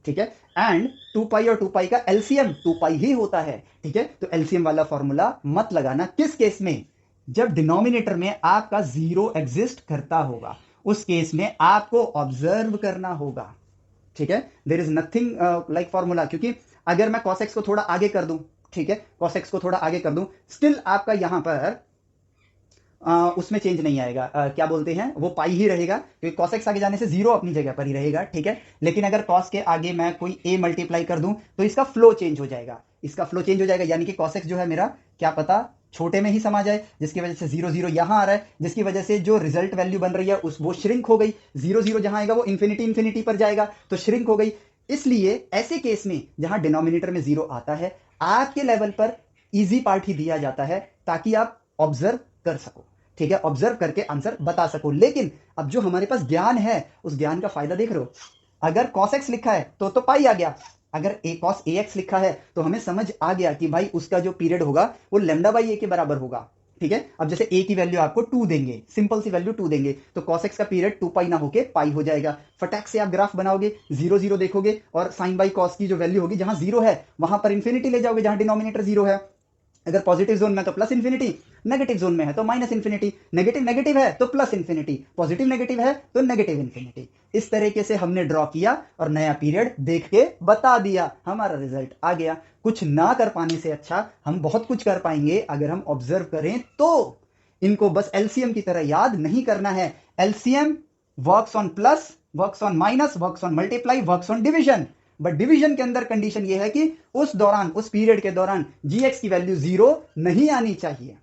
ठीक है, एंड 2 पाई और 2 पाई का एलसीएम 2 पाई ही होता है। ठीक है, तो एलसीएम वाला फॉर्मूला मत लगाना। किस केस में, जब डिनोमिनेटर में आपका जीरो एग्जिस्ट करता होगा, उस केस में आपको ऑब्जर्व करना होगा। ठीक है, there is nothing like formula, क्योंकि अगर मैं cos x को थोड़ा आगे कर दूं, ठीक है, cos x को थोड़ा आगे कर दूं, स्टिल आपका यहां पर उसमें चेंज नहीं आएगा, क्या बोलते हैं, वो पाई ही रहेगा, क्योंकि cos x आगे जाने से जीरो अपनी जगह पर ही रहेगा। ठीक है, लेकिन अगर cos के आगे मैं कोई a मल्टीप्लाई कर दूं तो इसका फ्लो चेंज हो जाएगा, इसका फ्लो चेंज हो जाएगा, यानी कि cos x जो है मेरा क्या पता छोटे में ही समा जाए, जिसकी वजह से जीरो जीरो यहां आ रहा है, जिसकी वजह से जो रिजल्ट वैल्यू बन रही है उस वो श्रिंक हो गई, जीरो जीरो जहां आएगा वो इंफिनिटी इंफिनिटी पर जाएगा, तो श्रिंक हो गई। इसलिए ऐसे केस में जहां डिनोमिनेटर में जीरो आता है, आपके लेवल पर इजी पार्ट ही दिया जाता है ताकि आप ऑब्जर्व कर सको। ठीक है, ऑब्जर्व करके आंसर बता सको। लेकिन अब जो हमारे पास ज्ञान है, उस ज्ञान का फायदा देख रहे हो, अगर cos x लिखा है तो पाई आ गया, अगर cos ax लिखा है तो हमें समझ आ गया कि भाई उसका जो पीरियड होगा वो लैम्डा बाई ए के बराबर होगा। ठीक है, अब जैसे a की वैल्यू आपको 2 देंगे, सिंपल सी वैल्यू 2 देंगे, तो cos x का पीरियड 2 पाई ना होके पाई हो जाएगा। फटाक से आप ग्राफ बनाओगे, जीरो जीरो देखोगे, और साइन बाई cos की जो वैल्यू होगी, जहां जीरो है वहां पर इंफिनिटी ले जाओगे, जहां डिनोमिनेटर जीरो है। अगर पॉजिटिव जोन में तो प्लस इंफिनिटी, नेगेटिव जोन में है तो माइनस इंफिनिटी, नेगेटिव नेगेटिव है तो प्लस इंफिनिटी, पॉजिटिव नेगेटिव है तो नेगेटिव इंफिनिटी। इस तरीके से हमने ड्रॉ किया और नया पीरियड देख के बता दिया, हमारा रिजल्ट आ गया। कुछ ना कर पाने से अच्छा हम बहुत कुछ कर पाएंगे अगर हम ऑब्जर्व करें तो। इनको बस एलसीएम की तरह याद नहीं करना है। LCM works on plus, works on minus, works on multiply, works on division. But division के अंदर कंडीशन यह है कि उस दौरान, उस पीरियड के दौरान जीएक्स की वैल्यू जीरो नहीं आनी चाहिए,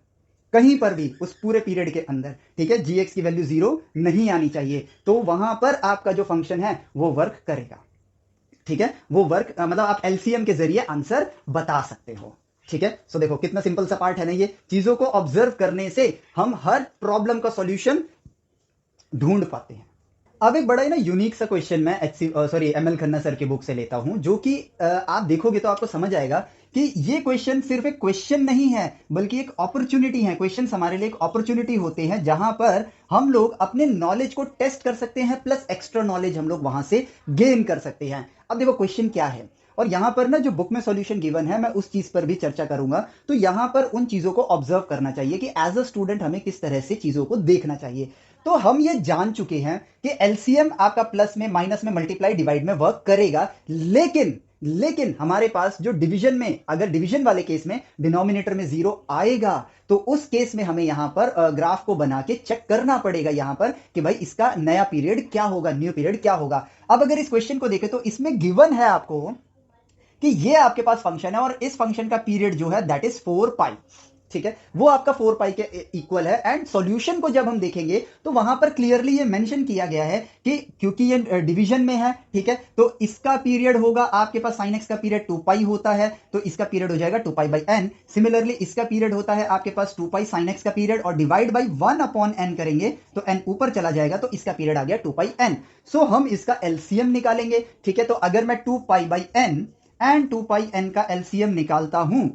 कहीं पर भी उस पूरे पीरियड के अंदर। ठीक है, जीएक्स की वैल्यू जीरो नहीं आनी चाहिए, तो वहां पर आपका जो फंक्शन है वो वर्क करेगा। ठीक है, वो वर्क मतलब आप एलसीएम के जरिए आंसर बता सकते हो। ठीक है, सो देखो कितना सिंपल सा पार्ट है ना ये। चीजों को ऑब्जर्व करने से हम हर प्रॉब्लम का सॉल्यूशन ढूंढ पाते हैं। अब एक बड़ा ही ना यूनिक सा क्वेश्चन मैं एमएल खन्ना सर के बुक से लेता हूं, जो कि आप देखोगे तो आपको समझ आएगा कि ये क्वेश्चन सिर्फ एक क्वेश्चन नहीं है, बल्कि एक अपॉर्चुनिटी है। क्वेश्चन हमारे लिए एक अपॉर्चुनिटी होते हैं जहां पर हम लोग अपने नॉलेज को टेस्ट कर सकते हैं, प्लस एक्स्ट्रा नॉलेज हम लोग वहां से गेन कर सकते हैं। अब देखो क्वेश्चन क्या है, और यहां पर ना जो बुक में सॉल्यूशन गिवन है मैं उस चीज पर भी चर्चा करूंगा। तो यहां पर उन चीजों को ऑब्जर्व करना चाहिए कि एज अ स्टूडेंट हमें किस तरह से चीजों को देखना चाहिए। तो हम ये जान चुके हैं कि एलसीएम आपका प्लस में माइनस में मल्टीप्लाई डिवाइड में वर्क करेगा, लेकिन लेकिन हमारे पास जो डिवीजन में, अगर डिवीजन वाले केस में डिनोमिनेटर में जीरो आएगा तो उस केस में हमें यहां पर ग्राफ को बना के चेक करना पड़ेगा यहां पर कि भाई इसका नया पीरियड क्या होगा, न्यू पीरियड क्या होगा। अब अगर इस क्वेश्चन को देखें तो इसमें गिवन है आपको कि ये आपके पास फंक्शन है और इस फंक्शन का पीरियड जो है दैट इज 4 पाई, ठीक है, वो आपका 4 पाई के इक्वल है। एंड सॉल्यूशन को जब हम देखेंगे तो वहां पर क्लियरली ये मेंशन किया गया है कि क्योंकि ये डिवीजन में है, ठीक है, तो इसका पीरियड होगा आपके पास sin x का पीरियड 2 पाई होता है तो इसका पीरियड हो जाएगा 2 पाई बाई n। सिमिलरली इसका पीरियड होता है आपके पास 2 पाई sin x का पीरियड और डिवाइड बाई 1 अपॉन n करेंगे तो n ऊपर चला जाएगा तो इसका पीरियड आ गया 2 पाई n। सो हम इसका एलसीएम निकालेंगे, ठीक है। तो अगर मैं 2 pi by n and 2 pi n का एलसीएम निकालता हूं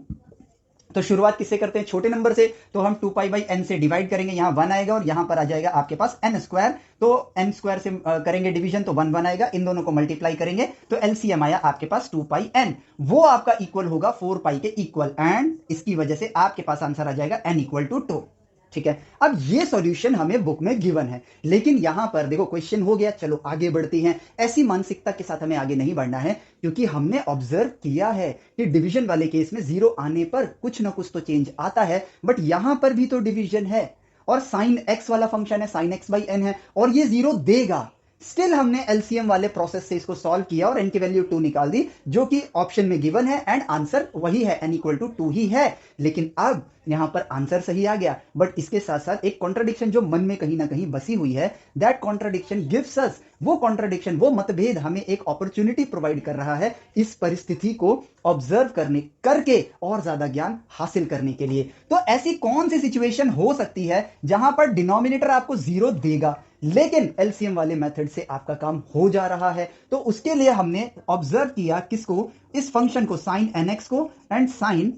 तो शुरुआत किससे करते हैं, छोटे नंबर से। तो हम 2 पाई बाई n से डिवाइड करेंगे, यहां 1 आएगा और यहां पर आ जाएगा आपके पास n स्क्वायर। तो n स्क्वायर से करेंगे डिवीजन तो 1 1 आएगा, इन दोनों को मल्टीप्लाई करेंगे तो एलसीएम आया आपके पास 2 पाई n, वो आपका इक्वल होगा 4 पाई के इक्वल। एंड इसकी वजह से आपके पास आंसर आ जाएगा n इक्वल टू 2, ठीक है। अब ये सॉल्यूशन हमें बुक में गिवन है, लेकिन यहां पर देखो क्वेश्चन हो गया, चलो आगे बढ़ते हैं। ऐसी मानसिकता के साथ हमें आगे नहीं बढ़ना है क्योंकि हमने ऑब्जर्व किया है कि डिवीजन वाले केस में जीरो आने पर कुछ ना कुछ तो चेंज आता है, बट यहां पर भी तो डिवीजन है और साइन एक्स वाला फंक्शन है, साइन एक्स बाई एन है और ये जीरो देगा। स्टिल हमने एलसीएम वाले प्रोसेस से इसको सॉल्व किया और एन की वैल्यू 2 निकाल दी जो कि ऑप्शन में गिवन है एंड आंसर वही है, एन इक्वल टू 2 ही है। लेकिन अब यहां पर आंसर सही आ गया, बट इसके साथ साथ एक कॉन्ट्रडिक्शन जो मन में कहीं ना कहीं बसी हुई है, दैट कॉन्ट्रडिक्शन गिव्स अस, वो कॉन्ट्रडिक्शन, वो मतभेद हमें एक अपॉर्चुनिटी प्रोवाइड कर रहा है इस परिस्थिति को ऑब्जर्व करने करके और ज्यादा ज्ञान हासिल करने के लिए। तो ऐसी कौन सी सिचुएशन हो सकती है जहां पर डिनोमिनेटर आपको जीरो देगा लेकिन एलसीएम वाले मेथड से आपका काम हो जा रहा है। तो उसके लिए हमने ऑब्जर्व किया किसको, इस फंक्शन को, साइन nx को and sine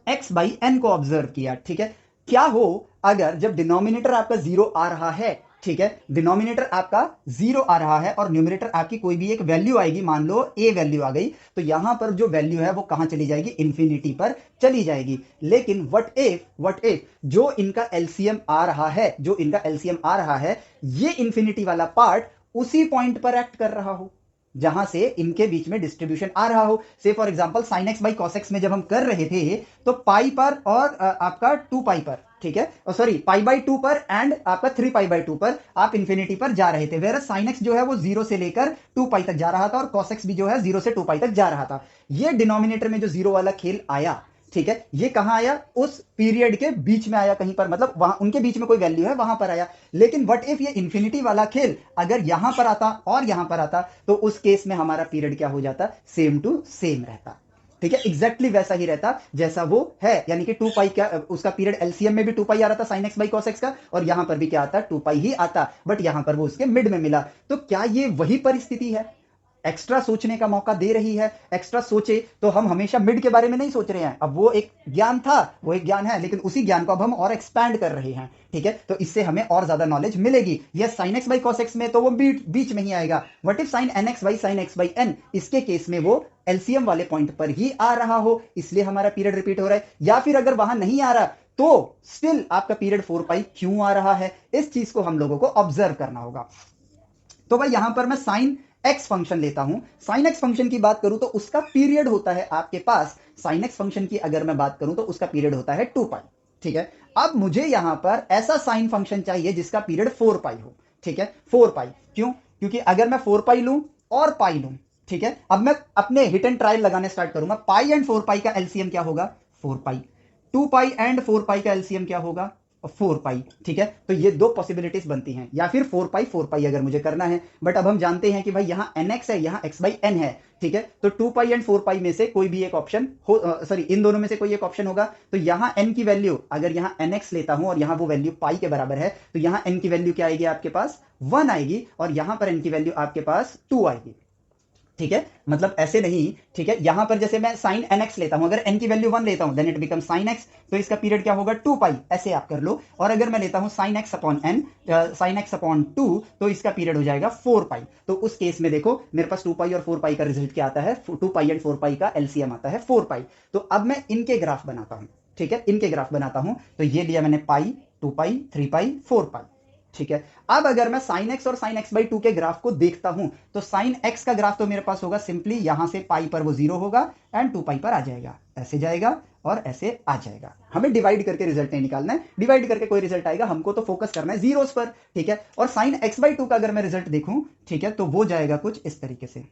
x by n को ऑब्जर्व किया, ठीक है। क्या हो अगर जब डिनोमिनेटर आपका जीरो आ रहा है, ठीक है, डिनोमिनेटर आपका जीरो आ रहा है और न्यूमरेटर आपकी कोई भी एक वैल्यू आएगी, मान लो a वैल्यू आ गई, तो यहां पर जो वैल्यू है वो कहां चली जाएगी, इंफिनिटी पर चली जाएगी। लेकिन व्हाट इफ जो इनका एलसीएम आ रहा है, जो इनका एलसीएम आ रहा है, ये इंफिनिटी वाला पार्ट उसी पॉइंट पर एक्ट कर रहा हो जहां से इनके बीच में डिस्ट्रीब्यूशन आ रहा हो। से for example sin x by cos x में जब हम कर रहे थे तो पाई पर और आपका 2 पाई पर, ठीक है, सॉरी पाई बाई 2 पर एंड आपका 3 पाई बाई 2 पर आप इंफिनिटी पर जा रहे थे, वेयर sin x जो है वो 0 से लेकर 2 पाई तक जा रहा था और cos x भी जो है 0 से 2 पाई तक जा रहा था। ये डिनोमिनेटर में जो जीरो वाला खेल आया, ठीक है, ये कहां आया, उस पीरियड के बीच में आया कहीं पर, मतलब वहां उनके बीच में कोई वैल्यू है वहां पर आया। लेकिन व्हाट इफ ये इंफिनिटी वाला खेल अगर यहां पर आता और यहां पर आता तो उस केस में हमारा पीरियड क्या हो जाता, सेम टू सेम रहता, ठीक है, एग्जैक्टली वैसा ही रहता जैसा वो है। यानी कि 2 पाई क्या, उसका पीरियड एलसीएम में भी 2 पाई आ रहा था sin x by cos x का, और यहां पर भी क्या आता, 2 पाई ही आता, बट यहां पर वो उसके मिड में मिला। तो क्या ये वही परिस्थिति है, एक्स्ट्रा सोचने का मौका दे रही है। एक्स्ट्रा सोचे तो हम हमेशा मिड के बारे में नहीं सोच रहे हैं, अब वो एक ज्ञान था, वो एक ज्ञान है, लेकिन उसी ज्ञान को अब हम और एक्सपैंड कर रहे हैं, ठीक है, तो इससे हमें और ज्यादा नॉलेज मिलेगी। ये sin x by cos x में तो वो बीच में ही आएगा, what if sin nx by sin x by n, इसके केस में वो एलसीएम वाले पॉइंट पर ही आ रहा हो, इसलिए हमारा पीरियड रिपीट हो रहा है। या फिर अगर वहां नहीं आ रहा तो स्टिल आपका पीरियड 4 पाई क्यों आ रहा है, इस चीज को हम लोगों को ऑब्जर्व करना होगा। तो भाई यहां पर मैं साइन एक्स फंक्शन लेता हूं, साइन एक्स फंक्शन की बात करूं तो उसका पीरियड होता है आपके पास, साइन एक्स फंक्शन की अगर मैं बात करूं तो उसका पीरियड होता है 2 पाई, ठीक है। अब मुझे यहां पर ऐसा साइन फंक्शन चाहिए जिसका पीरियड 4 पाई हो, ठीक है, 4 पाई क्यों, क्योंकि अगर मैं 4 पाई लूं और पाई लूं, ठीक है, अब मैं अपने हिट एंड ट्रायल लगाने स्टार्ट करूंगा। पाई एंड 4 पाई का एलसीएम क्या होगा, 4 पाई, 2 पाई एंड 4 पाई का एलसीएम क्या होगा, 4 पाई, ठीक है। तो ये दो पॉसिबिलिटीज बनती हैं, या फिर 4 पाई अगर मुझे करना है, बट अब हम जानते हैं कि भाई यहां nx है, यहां x बाई n है, ठीक है, तो 2 पाई एंड 4 पाई में से कोई भी एक ऑप्शन हो, सॉरी इन दोनों में से कोई एक ऑप्शन होगा। तो यहां n की वैल्यू, अगर यहां nx लेता हूं और यहां वो वैल्यू पाई के बराबर है, तो यहां n की वैल्यू क्या आएगी आपके पास, 1 आएगी, और यहां पर n की वैल्यू आपके पास 2 आएगी। ठीक है, मतलब ऐसे नहीं, ठीक है। यहां पर जैसे मैं साइन nx लेता हूं, अगर n की वैल्यू 1 लेता हूं then it become sine x, तो इसका पीरियड क्या होगा 2 पाई, ऐसे आप कर लो। और अगर मैं लेता हूं sine x upon n, sine x upon 2, तो इसका पीरियड हो जाएगा 4 पाई। तो उस केस में देखो मेरे पास 2 पाई और 4 पाई का रिजल्ट क्या आता है, 2 पाई एंड 4 पाई का एलसीएम आता है 4 पाई। तो अब मैं इनके ग्राफ बनाता हूं, ठीक है, इनके ग्राफ बनाता हूं। तो ये लिया मैंने पाई, 2 पाई, 3 पाई, 4 पाई, ठीक है। अब अगर मैं साइन एक्स और साइन एक्स बाई 2 के ग्राफ को देखता हूं, तो साइन एक्स का ग्राफ तो मेरे पास होगा सिंपली यहां से पाई पर वो 0 होगा एंड 2 पाई पर आ जाएगा, ऐसे जाएगा और ऐसे आ जाएगा। हमें डिवाइड करके रिजल्ट नहीं निकालना है, डिवाइड करके कोई रिजल्ट आएगा, हमको तो फोकस करना है जीरोस पर, ठीक है। और साइन एक्स बाई 2 का अगर मैं रिजल्ट देखूं, ठीक है, तो वो जाएगा कुछ इस तरीके से,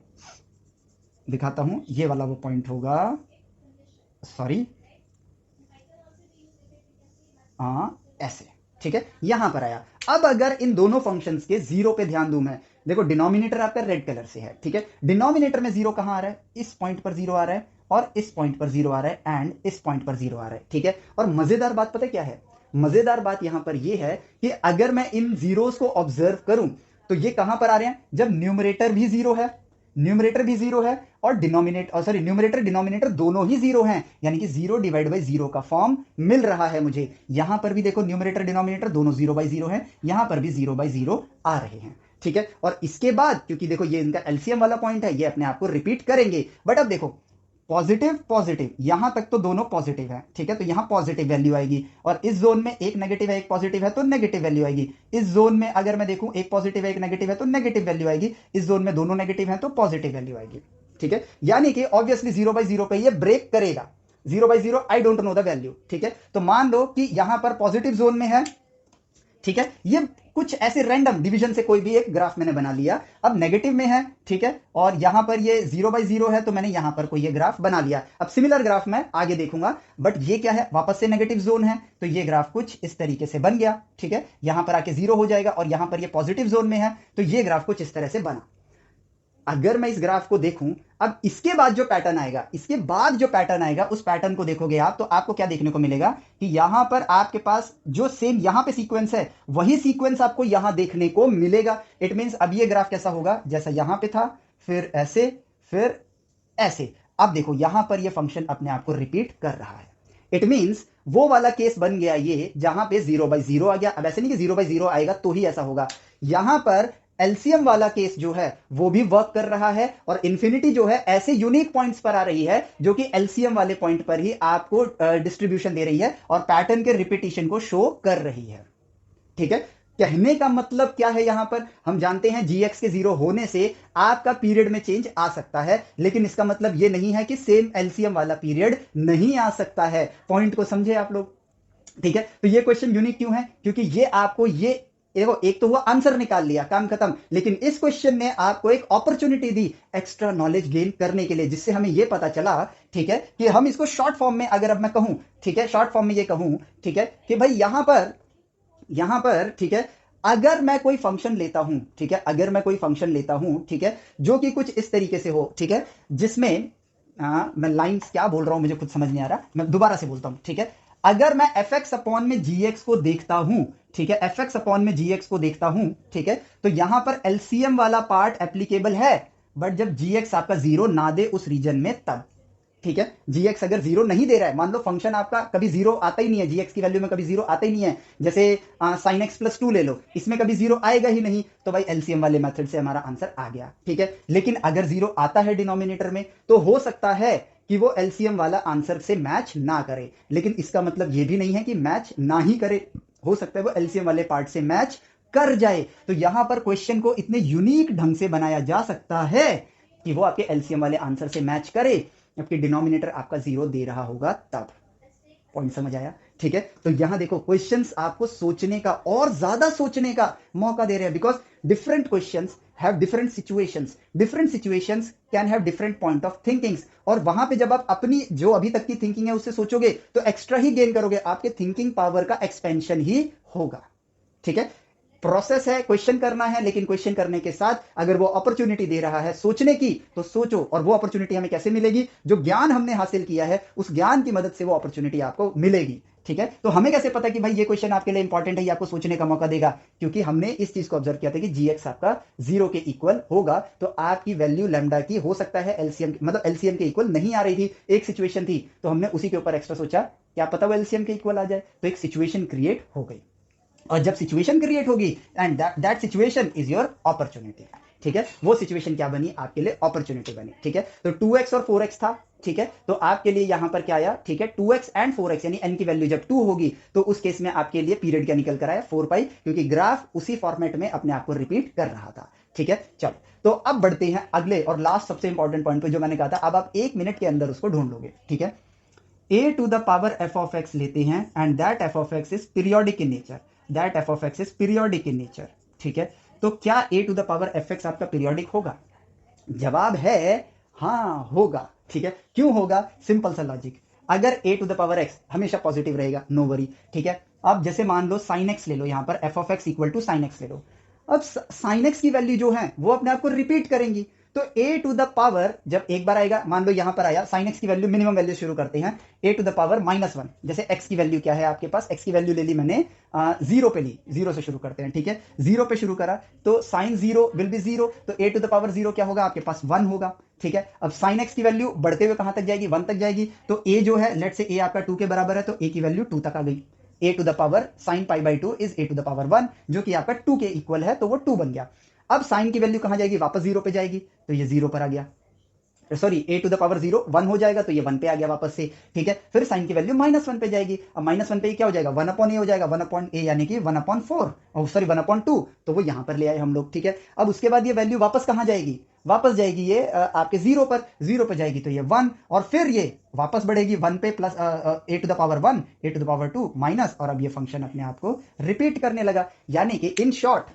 दिखाता हूं, ये वाला वो पॉइंट होगा, सॉरी, ऐसे, ठीक है, यहां पर आया। अब अगर इन दोनों फंक्शंस के जीरो पे ध्यान दूं मैं, देखो डिनोमिनेटर आपका रेड कलर से है, ठीक है, डिनोमिनेटर में जीरो कहां आ रहा है, इस पॉइंट पर जीरो आ रहा है और इस पॉइंट पर जीरो आ रहा है एंड इस पॉइंट पर जीरो आ रहा है, ठीक है। और मजेदार बात पता है क्या है, मजेदार बात यहां पर यह है कि अगर मैं इन जीरोस को ऑब्जर्व करूं, तो ये कहां पर आ रहे हैं, जब न्यूमरेटर भी जीरो है, न्यूमरेटर भी जीरो है और डिनोमिनेटर, सॉरी, न्यूमरेटर डिनोमिनेटर दोनों ही जीरो हैं, यानी कि जीरो डिवाइड बाई जीरो का फॉर्म मिल रहा है मुझे। यहां पर भी देखो न्यूमरेटर डिनोमिनेटर दोनों जीरो बाई जीरो हैं, यहां पर भी जीरो बाई जीरो आ रहे हैं, ठीक है। और इसके बाद क्योंकि देखो ये इनका एलसीएम वाला पॉइंट है, ये अपने आप को रिपीट करेंगे, बट अब देखो पॉजिटिव पॉजिटिव, यहां तक तो दोनों पॉजिटिव है, ठीक है, तो यहां पॉजिटिव वैल्यू आएगी। और इस जोन में एक नेगेटिव है एक पॉजिटिव है तो नेगेटिव वैल्यू आएगी। इस जोन में अगर मैं देखूं एक पॉजिटिव है एक नेगेटिव है तो नेगेटिव वैल्यू आएगी। इस जोन में दोनों नेगेटिव है तो पॉजिटिव वैल्यू आएगी, ठीक है। यानी कि ऑब्वियसली जीरो बाई जीरो पे ये ब्रेक करेगा, zero by zero I don't know the value, ठीक है। तो मान लो कि यहां पर पॉजिटिव जोन में है, ठीक है, ये कुछ ऐसे रैंडम डिवीजन से कोई भी एक ग्राफ मैंने बना लिया, अब नेगेटिव में है, ठीक है, और यहां पर ये जीरो बाई जीरो है तो मैंने यहां पर कोई ये ग्राफ बना लिया। अब सिमिलर ग्राफ मैं आगे देखूंगा, बट ये क्या है, वापस से नेगेटिव जोन है, तो ये ग्राफ कुछ इस तरीके से बन गया, ठीक है, यहां पर आके जीरो हो जाएगा और यहां पर ये पॉजिटिव जोन में है तो ये ग्राफ कुछ इस तरह से बना। अगर मैं इस ग्राफ को देखूं, अब इसके बाद जो पैटर्न आएगा, इसके बाद जो पैटर्न आएगा उस पैटर्न को देखोगे आप, तो आपको क्या देखने को मिलेगा कि यहां पर आपके पास जो सेम यहां पे सीक्वेंस है वही सीक्वेंस आपको यहां देखने को मिलेगा। इट मींस अब ये ग्राफ कैसा होगा, जैसा यहां पे था, फिर ऐसे, फिर ऐसे। अब देखो यहां पर ये फंक्शन अपने आप को रिपीट कर रहा है। इट मींस वो वाला केस बन गया ये जहां पे जीरो बाई जीरो आ गया। अब ऐसे नहीं कि जीरो बाई जीरो आएगा तो ही ऐसा होगा, यहां पर एलसीएम वाला केस जो है वो भी वर्क कर रहा है और इंफिनिटी जो है ऐसे यूनिक पॉइंट्स पर आ रही है जो कि एलसीएम वाले पॉइंट पर ही आपको डिस्ट्रीब्यूशन दे रही है और पैटर्न के रिपीटिशन को शो कर रही है, ठीक है। कहने का मतलब क्या है, यहां पर हम जानते हैं जीएक्स के जीरो होने से आपका पीरियड में चेंज आ सकता है, लेकिन इसका मतलब यह नहीं है कि सेम एलसीएम वाला पीरियड नहीं आ सकता है। पॉइंट को समझे आप लोग, ठीक है। तो ये क्वेश्चन यूनिक क्यों है, क्योंकि ये आपको ये देखो, एक तो हुआ आंसर निकाल लिया, काम खत्म, लेकिन इस क्वेश्चन ने आपको एक अपॉर्चुनिटी दी एक्स्ट्रा नॉलेज गेन करने के लिए, जिससे हमें यह पता चला, ठीक है, कि हम इसको शॉर्ट फॉर्म में अगर अब मैं कहूं, ठीक है, शॉर्ट फॉर्म में ये कहूं, ठीक है, कि भाई यहां पर, ठीक है, अगर मैं कोई फंक्शन लेता हूं, ठीक है, अगर मैं कोई फंक्शन लेता हूं, ठीक है, जो कि कुछ इस तरीके से हो, ठीक है, जिसमें मैं लाइंस क्या बोल रहा हूं मुझे खुद समझ नहीं आ रहा, मैं दोबारा से बोलता हूं, ठीक है। अगर मैं एफ एक्स अपॉन में जी एक्स को देखता हूं, ठीक है, एफ एक्स अपॉन में जी एक्स को देखता हूं, ठीक है, तो यहां पर एलसीएम वाला पार्ट एप्लीकेबल है, बट जब जी एक्स आपका जीरो ना दे उस रीजन में तब, ठीक है। जीएक्स अगर जीरो नहीं दे रहा है, मान लो फंक्शन आपका कभी जीरो आता ही नहीं है, जीएक्स की वैल्यू में कभी जीरो आता ही नहीं है, जैसे साइन एक्स प्लस 2 ले लो, इसमें कभी जीरो आएगा ही नहीं, तो भाई एलसीएम वाले मेथड से हमारा आंसर आ गया, ठीक है। लेकिन अगर जीरो आता है डिनोमिनेटर में, तो हो सकता है कि वो एलसीएम वाला आंसर से मैच ना करे, लेकिन इसका मतलब ये भी नहीं है कि मैच ना ही करे, हो सकता है वो एलसीएम वाले पार्ट से मैच कर जाए। तो यहां पर क्वेश्चन को इतने यूनिक ढंग से बनाया जा सकता है कि वो आपके एलसीएम वाले आंसर से मैच करे, जबकि डिनोमिनेटर आपका जीरो दे रहा होगा तब। पॉइंट समझ आया, ठीक है। तो यहां देखो क्वेश्चंस आपको सोचने का और ज्यादा सोचने का मौका दे रहे हैं, because different questions have different situations can have different point of thinkings, और वहां पे जब आप अपनी जो अभी तक की थिंकिंग है उससे सोचोगे तो एक्स्ट्रा ही गेन करोगे, आपके थिंकिंग पावर का एक्सपेंशन ही होगा, ठीक है। प्रोसेस है, क्वेश्चन करना है, लेकिन क्वेश्चन करने के साथ अगर वो अपॉर्चुनिटी दे रहा है सोचने की तो सोचो, और वो अपॉर्चुनिटी हमें कैसे मिलेगी, जो ज्ञान हमने हासिल किया है उस ज्ञान की मदद से वो अपॉर्चुनिटी आपको मिलेगी। ठीक है, तो हमें कैसे पता कि भाई ये क्वेश्चन आपके लिए इंपॉर्टेंट है, ये आपको सोचने का मौका देगा, क्योंकि हमने इस चीज को ऑब्जर्व किया था कि gx आपका 0 के इक्वल होगा, तो आपकी वैल्यू लैम्डा की हो सकता है एलसीएम, मतलब एलसीएम के इक्वल नहीं आ रही थी, एक सिचुएशन थी, तो हमने उसी के ऊपर एक्स्ट्रा सोचा क्या पता वो एलसीएम के इक्वल आ जाए, तो एक सिचुएशन क्रिएट हो गई। और जब सिचुएशन क्रिएट होगी and that situation is your opportunity, ठीक है, वो सिचुएशन क्या बनी आपके लिए, अपॉर्चुनिटी बनी, ठीक है। तो 2x और 4x था, ठीक है, तो आपके लिए यहां पर क्या आया, ठीक है, 2x एंड 4x यानी n की वैल्यू जब 2 होगी तो उस केस में आपके लिए पीरियड क्या निकल कर आया, 4 पाई, क्योंकि ग्राफ उसी फॉर्मेट में अपने आप को रिपीट कर रहा था, ठीक है। चलो, तो अब बढ़ते हैं अगले और लास्ट सबसे इंपॉर्टेंट पॉइंट पे, जो मैंने कहा था अब आप 1 मिनट के अंदर उसको ढूंढ लोगे, ठीक है। a to the power f of x लेते हैं and that f of x is periodic in nature, that f of x is periodic in nature, ठीक है। तो क्या a to the power fx आपका पीरियोडिक होगा? जवाब है हाँ होगा, ठीक है। क्यों होगा? सिंपल सा लॉजिक, अगर a to the power x हमेशा पॉजिटिव रहेगा, नो वरी, ठीक है। अब जैसे मान लो sin x ले लो, यहां पर f of x equal to sin x ले लो, अब sin x की वैल्यू जो है वो अपने आप को रिपीट करेंगी, तो a टू द पावर जब एक बार आएगा, मान लो यहां पर आया sin x की वैल्यू, मिनिमम वैल्यू शुरू करते हैं, a टू द पावर -1, जैसे x की वैल्यू क्या है आपके पास, x की वैल्यू ले ली मैंने 0 पे ली, 0 से शुरू करते हैं, ठीक है, 0 पे शुरू करा तो sin 0 विल बी 0, तो a टू द पावर 0 क्या होगा आपके पास, 1 होगा, ठीक है। अब sin x की वैल्यू बढ़ते हुए कहां तक जाएगी, 1 तक जाएगी, तो a जो है, लेट से a आपका 2 के बराबर है, तो a की वैल्यू 2 तक आ गई, a to the power sin pi by 2 is a to the power 1, जो कि आपका 2 के इक्वल है, तो वो 2 बन गया। अब sin की वैल्यू कहां जाएगी, वापस 0 पे जाएगी, तो ये 0 पर आ गया, sorry a to the power 0 1 हो जाएगा, तो ये 1 पे आ गया वापस से, ठीक है। फिर sin की वैल्यू -1 पे जाएगी, अब -1 पे क्या हो जाएगा, 1 अपॉन a हो जाएगा, 1 अपॉन a यानी कि 1 अपॉन 4, और सॉरी 1 अपॉन 2, तो वो यहां पर ले आए हम लोग, ठीक है। अब उसके बाद ये वैल्यू वापस कहां जाएगी, वापस जाएगी ये आपके 0 पर, 0 पर जाएगी तो ये 1, और फिर ये वापस बढ़ेगी 1 पे plus a to the power 1, a to the power 2 minus, और अब ये फंक्शन अपने आप को रिपीट करने लगा, यानी कि इन शॉर्ट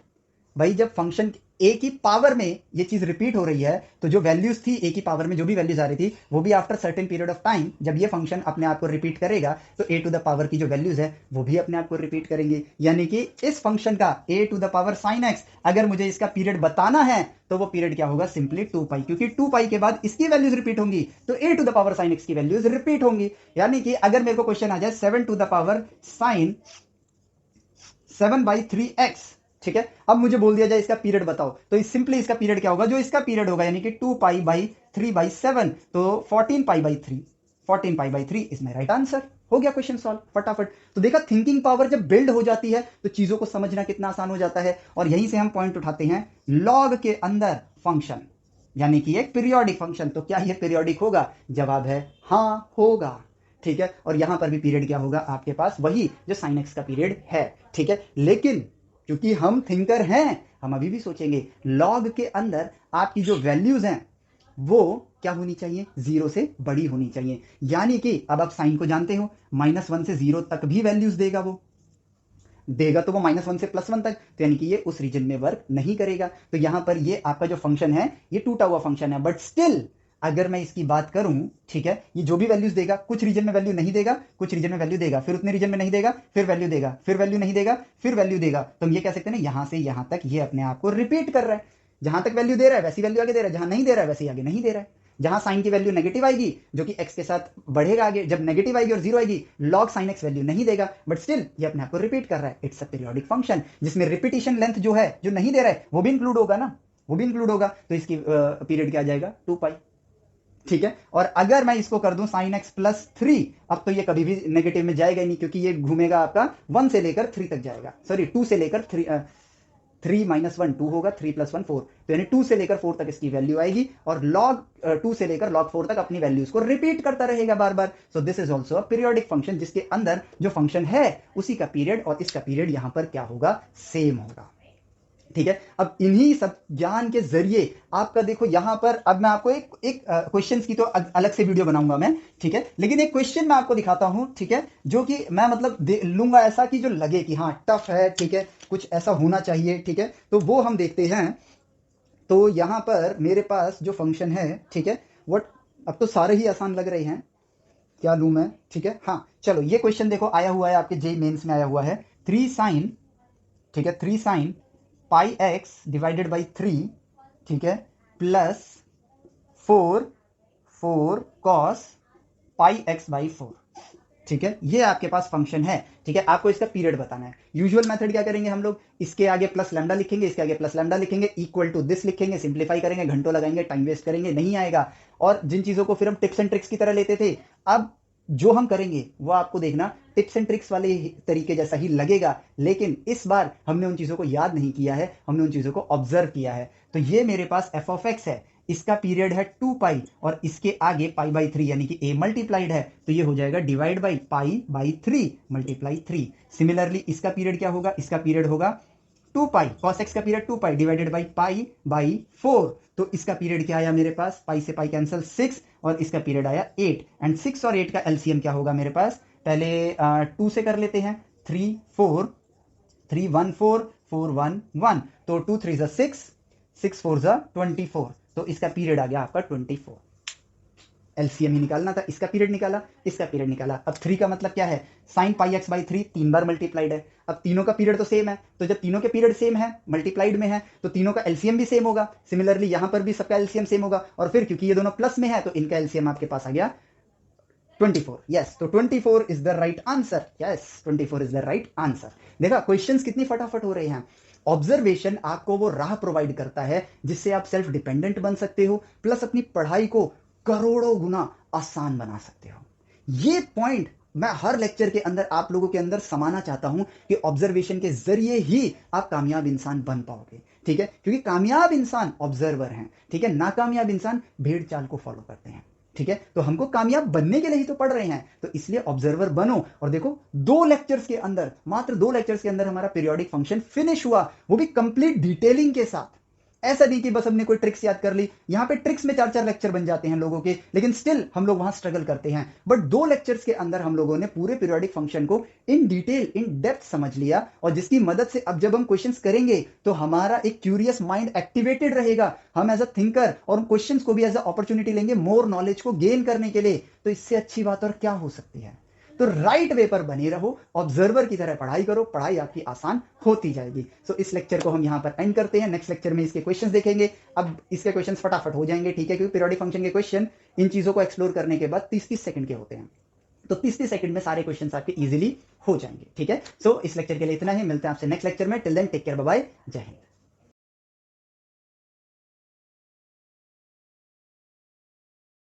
भाई जब फंक्शन a की पावर में ये चीज रिपीट हो रही है, तो जो वैल्यूज थी a की पावर में, जो भी वैल्यूज आ रही थी, वो भी after certain period of time जब ये फंक्शन अपने आप को रिपीट करेगा, तो a टू द पावर की जो वैल्यूज है वो भी अपने आप को रिपीट करेंगी, यानी कि इस फंक्शन का a to the power sin x अगर मुझे इसका पीरियड बताना है, तो वो पीरियड क्या होगा, सिंपली 2 पाई, क्योंकि 2 पाई के बाद इसकी वैल्यूज रिपीट होंगी, तो a to the power sin x की वैल्यूज रिपीट होंगी, यानी कि अगर मेरे को क्वेश्चन आ जाए 7 to the power sin 7/3x, ठीक है, अब मुझे बोल दिया जाए इसका पीरियड बताओ, तो सिंपली इसका पीरियड क्या होगा, जो इसका पीरियड होगा, यानी कि 2 पाई बाई 3/7, तो 14 pi by 3, 14 pi by 3 is my right answer, हो गया क्वेश्चन सॉल्व फटाफट। तो देखा, थिंकिंग पावर जब बिल्ड हो जाती है तो चीजों को समझना कितना आसान हो जाता है, और यहीं से हम पॉइंट उठाते हैं लॉग के अंदर फंक्शन, यानी कि एक पीरियोडिक फंक्शन, तो क्या ये पीरियोडिक होगा, जवाब है हाँ होगा, ठीक है। और यहां पर भी पीरियड क्या होगा आपके पास, वही जो sin x का पीरियड है, ठीक है। लेकिन क्योंकि हम थिंकर हैं, हम अभी भी सोचेंगे लॉग के अंदर आपकी जो वैल्यूज हैं वो क्या होनी चाहिए, 0 से बड़ी होनी चाहिए, यानी कि अब आप साइन को जानते हो, -1 से 0 तक भी वैल्यूज देगा, वो देगा तो वो -1 से +1 तक, तो यानी कि ये उस रीजन में वर्क नहीं करेगा, तो यहां पर ये आपका जो फंक्शन है ये टूटा हुआ फंक्शन है, बट स्टिल अगर मैं इसकी बात करूं, ठीक है, ये जो भी वैल्यूज देगा, कुछ रीजन में वैल्यू नहीं देगा, कुछ रीजन में वैल्यू देगा, फिर उतने रीजन में नहीं देगा, फिर वैल्यू देगा, फिर वैल्यू नहीं देगा, फिर वैल्यू देगा, तो हम ये कह सकते हैं ना, यहां से यहां तक ये अपने आप को रिपीट कर रहा है, जहां तक वैल्यू दे रहा है वैसी वैल्यू आगे दे रहा है, जहां नहीं दे रहा है वैसे आगे नहीं दे रहा है, जहां साइन की वैल्यू नेगेटिव आएगी जो कि एक्स के साथ बढ़ेगा आगे, जब नेगेटिव आएगी और 0 आएगी लॉग साइन एक्स वैल्यू नहीं देगा, बट स्टिल ये अपने आप को रिपीट कर रहा है, इट्स अ पीरियोडिक फंक्शन, जिसमें रिपीटिशन लेंथ जो है, जो नहीं दे रहा है वो भी इंक्लूड होगा ना, वो भी इंक्लूड होगा, तो इसकी पीरियड क्या आ जाएगा, 2 पाई, ठीक है। और अगर मैं इसको कर दूं sin x +3, अब तो ये कभी भी नेगेटिव में जाएगा ही नहीं, क्योंकि ये घूमेगा आपका 1 से लेकर 3 तक जाएगा, सॉरी 2 से लेकर 3 -1 2 होगा, 3 + 1 4, तो यानी 2 से लेकर 4 तक इसकी वैल्यू आएगी, और log 2 से लेकर log 4 तक अपनी वैल्यूज को रिपीट करता रहेगा बार बार, so this is also a periodic function, जिसके अंदर जो फंक्शन है उसी का पीरियड और इसका पीरियड यहां पर क्या होगा, सेम होगा, ठीक है। अब इन्हीं सब ज्ञान के जरिए आपका देखो यहां पर, अब मैं आपको एक क्वेश्चंस की तो अलग से वीडियो बनाऊंगा मैं, ठीक है, लेकिन एक क्वेश्चन मैं आपको दिखाता हूं, ठीक है, जो कि मैं मतलब लूंगा ऐसा कि जो लगे कि हाँ टफ है, ठीक है, कुछ ऐसा होना चाहिए, ठीक है, तो वो हम देखते हैं। तो यहां पर मेरे पास जो फंक्शन है, ठीक है, वो अब तो सारे ही आसान लग रहे हैं, क्या लूं मैं, ठीक है, हाँ चलो ये क्वेश्चन देखो आया हुआ है आपके जेई मेंस में आया हुआ है, 3 sin, ठीक है, 3 sin pi x divided by 3, ठीक है, plus 4 cos pi x by 4, ठीक है, ये आपके पास फंक्शन है। ठीक है, आपको इसका पीरियड बताना है। यूजुअल मेथड क्या करेंगे हम लोग, इसके आगे प्लस लैम्डा लिखेंगे, इसके आगे प्लस लैम्डा लिखेंगे, इक्वल टू दिस लिखेंगे, सिंप्लीफाई करेंगे, घंटों लगाएंगे, टाइम वेस्ट करेंगे, नहीं आएगा। और जिन चीजों को फिर हम टिप्स एंड ट्रिक्स की तरह लेते थे, अब जो हम करेंगे वो आपको देखना टिप्स एंड ट्रिक्स वाले तरीके जैसा ही लगेगा, लेकिन इस बार हमने उन चीजों को याद नहीं किया है, हमने उन चीजों को ऑब्जर्व किया है। तो ये मेरे पास एफ ऑफ एक्स है, इसका पीरियड है 2 पाई और इसके आगे पाई बाई 3 यानी कि a मल्टीप्लाइड है, तो ये हो जाएगा divide by pi by 3 multiply 3। Similarly इसका पीरियड क्या होगा, इसका पीरियड होगा 2 पाई, cos x का period 2 pi divided by pi by 4। तो इसका पीरियड क्या आया मेरे पास, पाई से पाई कैंसिल 6 और इसका पीरियड आया 8। एंड 6 और 8 का एलसीएम क्या होगा मेरे पास, पहले 2 से कर लेते हैं, 3 4 3 1 4 4 1 1, तो 2 3 6 6 4 24, तो इसका पीरियड आ गया आपका 24। एलसीएम ही निकालना था, इसका पीरियड निकाला, इसका पीरियड निकाला। अब 3 का मतलब क्या है, sine pi x by 3 3 bar multiplied है। अब तीनों का पीरियड तो सेम है, तो जब तीनों के पीरियड सेम है, मल्टीप्लाइड में है, तो तीनों का एलसीएम भी सेम होगा। सिमिलरली यहां पर भी सबका एलसीएम सेम होगा, और फिर क्योंकि ये दोनों प्लस में है तो इनका एलसीएम आपके पास आ गया 24। यस, तो 24 is the right answer. Yes, 24 is the right answer. देखा क्वेश्चंस कितनी फटाफट हो रहे हैं। ऑब्जर्वेशन आपको वो राह प्रोवाइड करता है जिससे आप सेल्फ डिपेंडेंट बन सकते हो, प्लस अपनी पढ़ाई को करोड़ों गुना आसान बना सकते हो। ये पॉइंट मैं हर लेक्चर के अंदर आप लोगों के अंदर समाना चाहता हूं कि ऑब्जर्वेशन के जरिए ही आप कामयाब इंसान बन पाओगे। ठीक है, क्योंकि कामयाब इंसान ऑब्जर्वर हैं, ठीक है, नाकामयाब इंसान भेड़ चाल को फॉलो करते हैं। ठीक है, तो हमको कामयाब बनने के लिए ही तो पढ़ रहे हैं, तो इसलिए ऑब्जर्वर बनो। और देखो 2 लेक्चर्स के अंदर, मात्र 2 लेक्चर्स के अंदर हमारा पीरियोडिक फंक्शन फिनिश हुआ, वो भी कंप्लीट डिटेलिंग के साथ। ऐसा नहीं कि बस हमने कोई ट्रिक्स याद कर ली, यहां पे ट्रिक्स में 4-4 लेक्चर बन जाते हैं लोगों के, लेकिन स्टिल हम लोग वहां स्ट्रगल करते हैं। बट 2 लेक्चर्स के अंदर हम लोगों ने पूरे पीरियोडिक फंक्शन को इन डिटेल, इन डेप्थ समझ लिया, और जिसकी मदद से अब जब हम क्वेश्चंस करेंगे तो हमारा एक क्यूरियस माइंड एक्टिवेटेड रहेगा। हम एज अ थिंकर और क्वेश्चंस को भी एज अ अपॉर्चुनिटी लेंगे मोर नॉलेज को गेन करने के लिए। तो इससे अच्छी बात और क्या हो सकती है। तो राइट वे पर बने रहो, ऑब्जर्वर की तरह पढ़ाई करो, पढ़ाई आपकी आसान होती जाएगी। सो इस लेक्चर को हम यहां पर एंड करते हैं। नेक्स्ट लेक्चर में इसके क्वेश्चंस देखेंगे। अब इसके क्वेश्चंस फटाफट हो जाएंगे, ठीक है, क्योंकि पीरियोडिक फंक्शन के क्वेश्चन इन चीजों को एक्सप्लोर करने के बाद 30-30 सेकंड के होते हैं, तो 30-30 सेकंड में सारे क्वेश्चंस आपके इजीली हो जाएंगे। ठीक है, सो इस लेक्चर के लिए इतना ही, मिलते हैं आपसे नेक्स्ट लेक्चर में। Till then take care, bye bye, जय हिंद।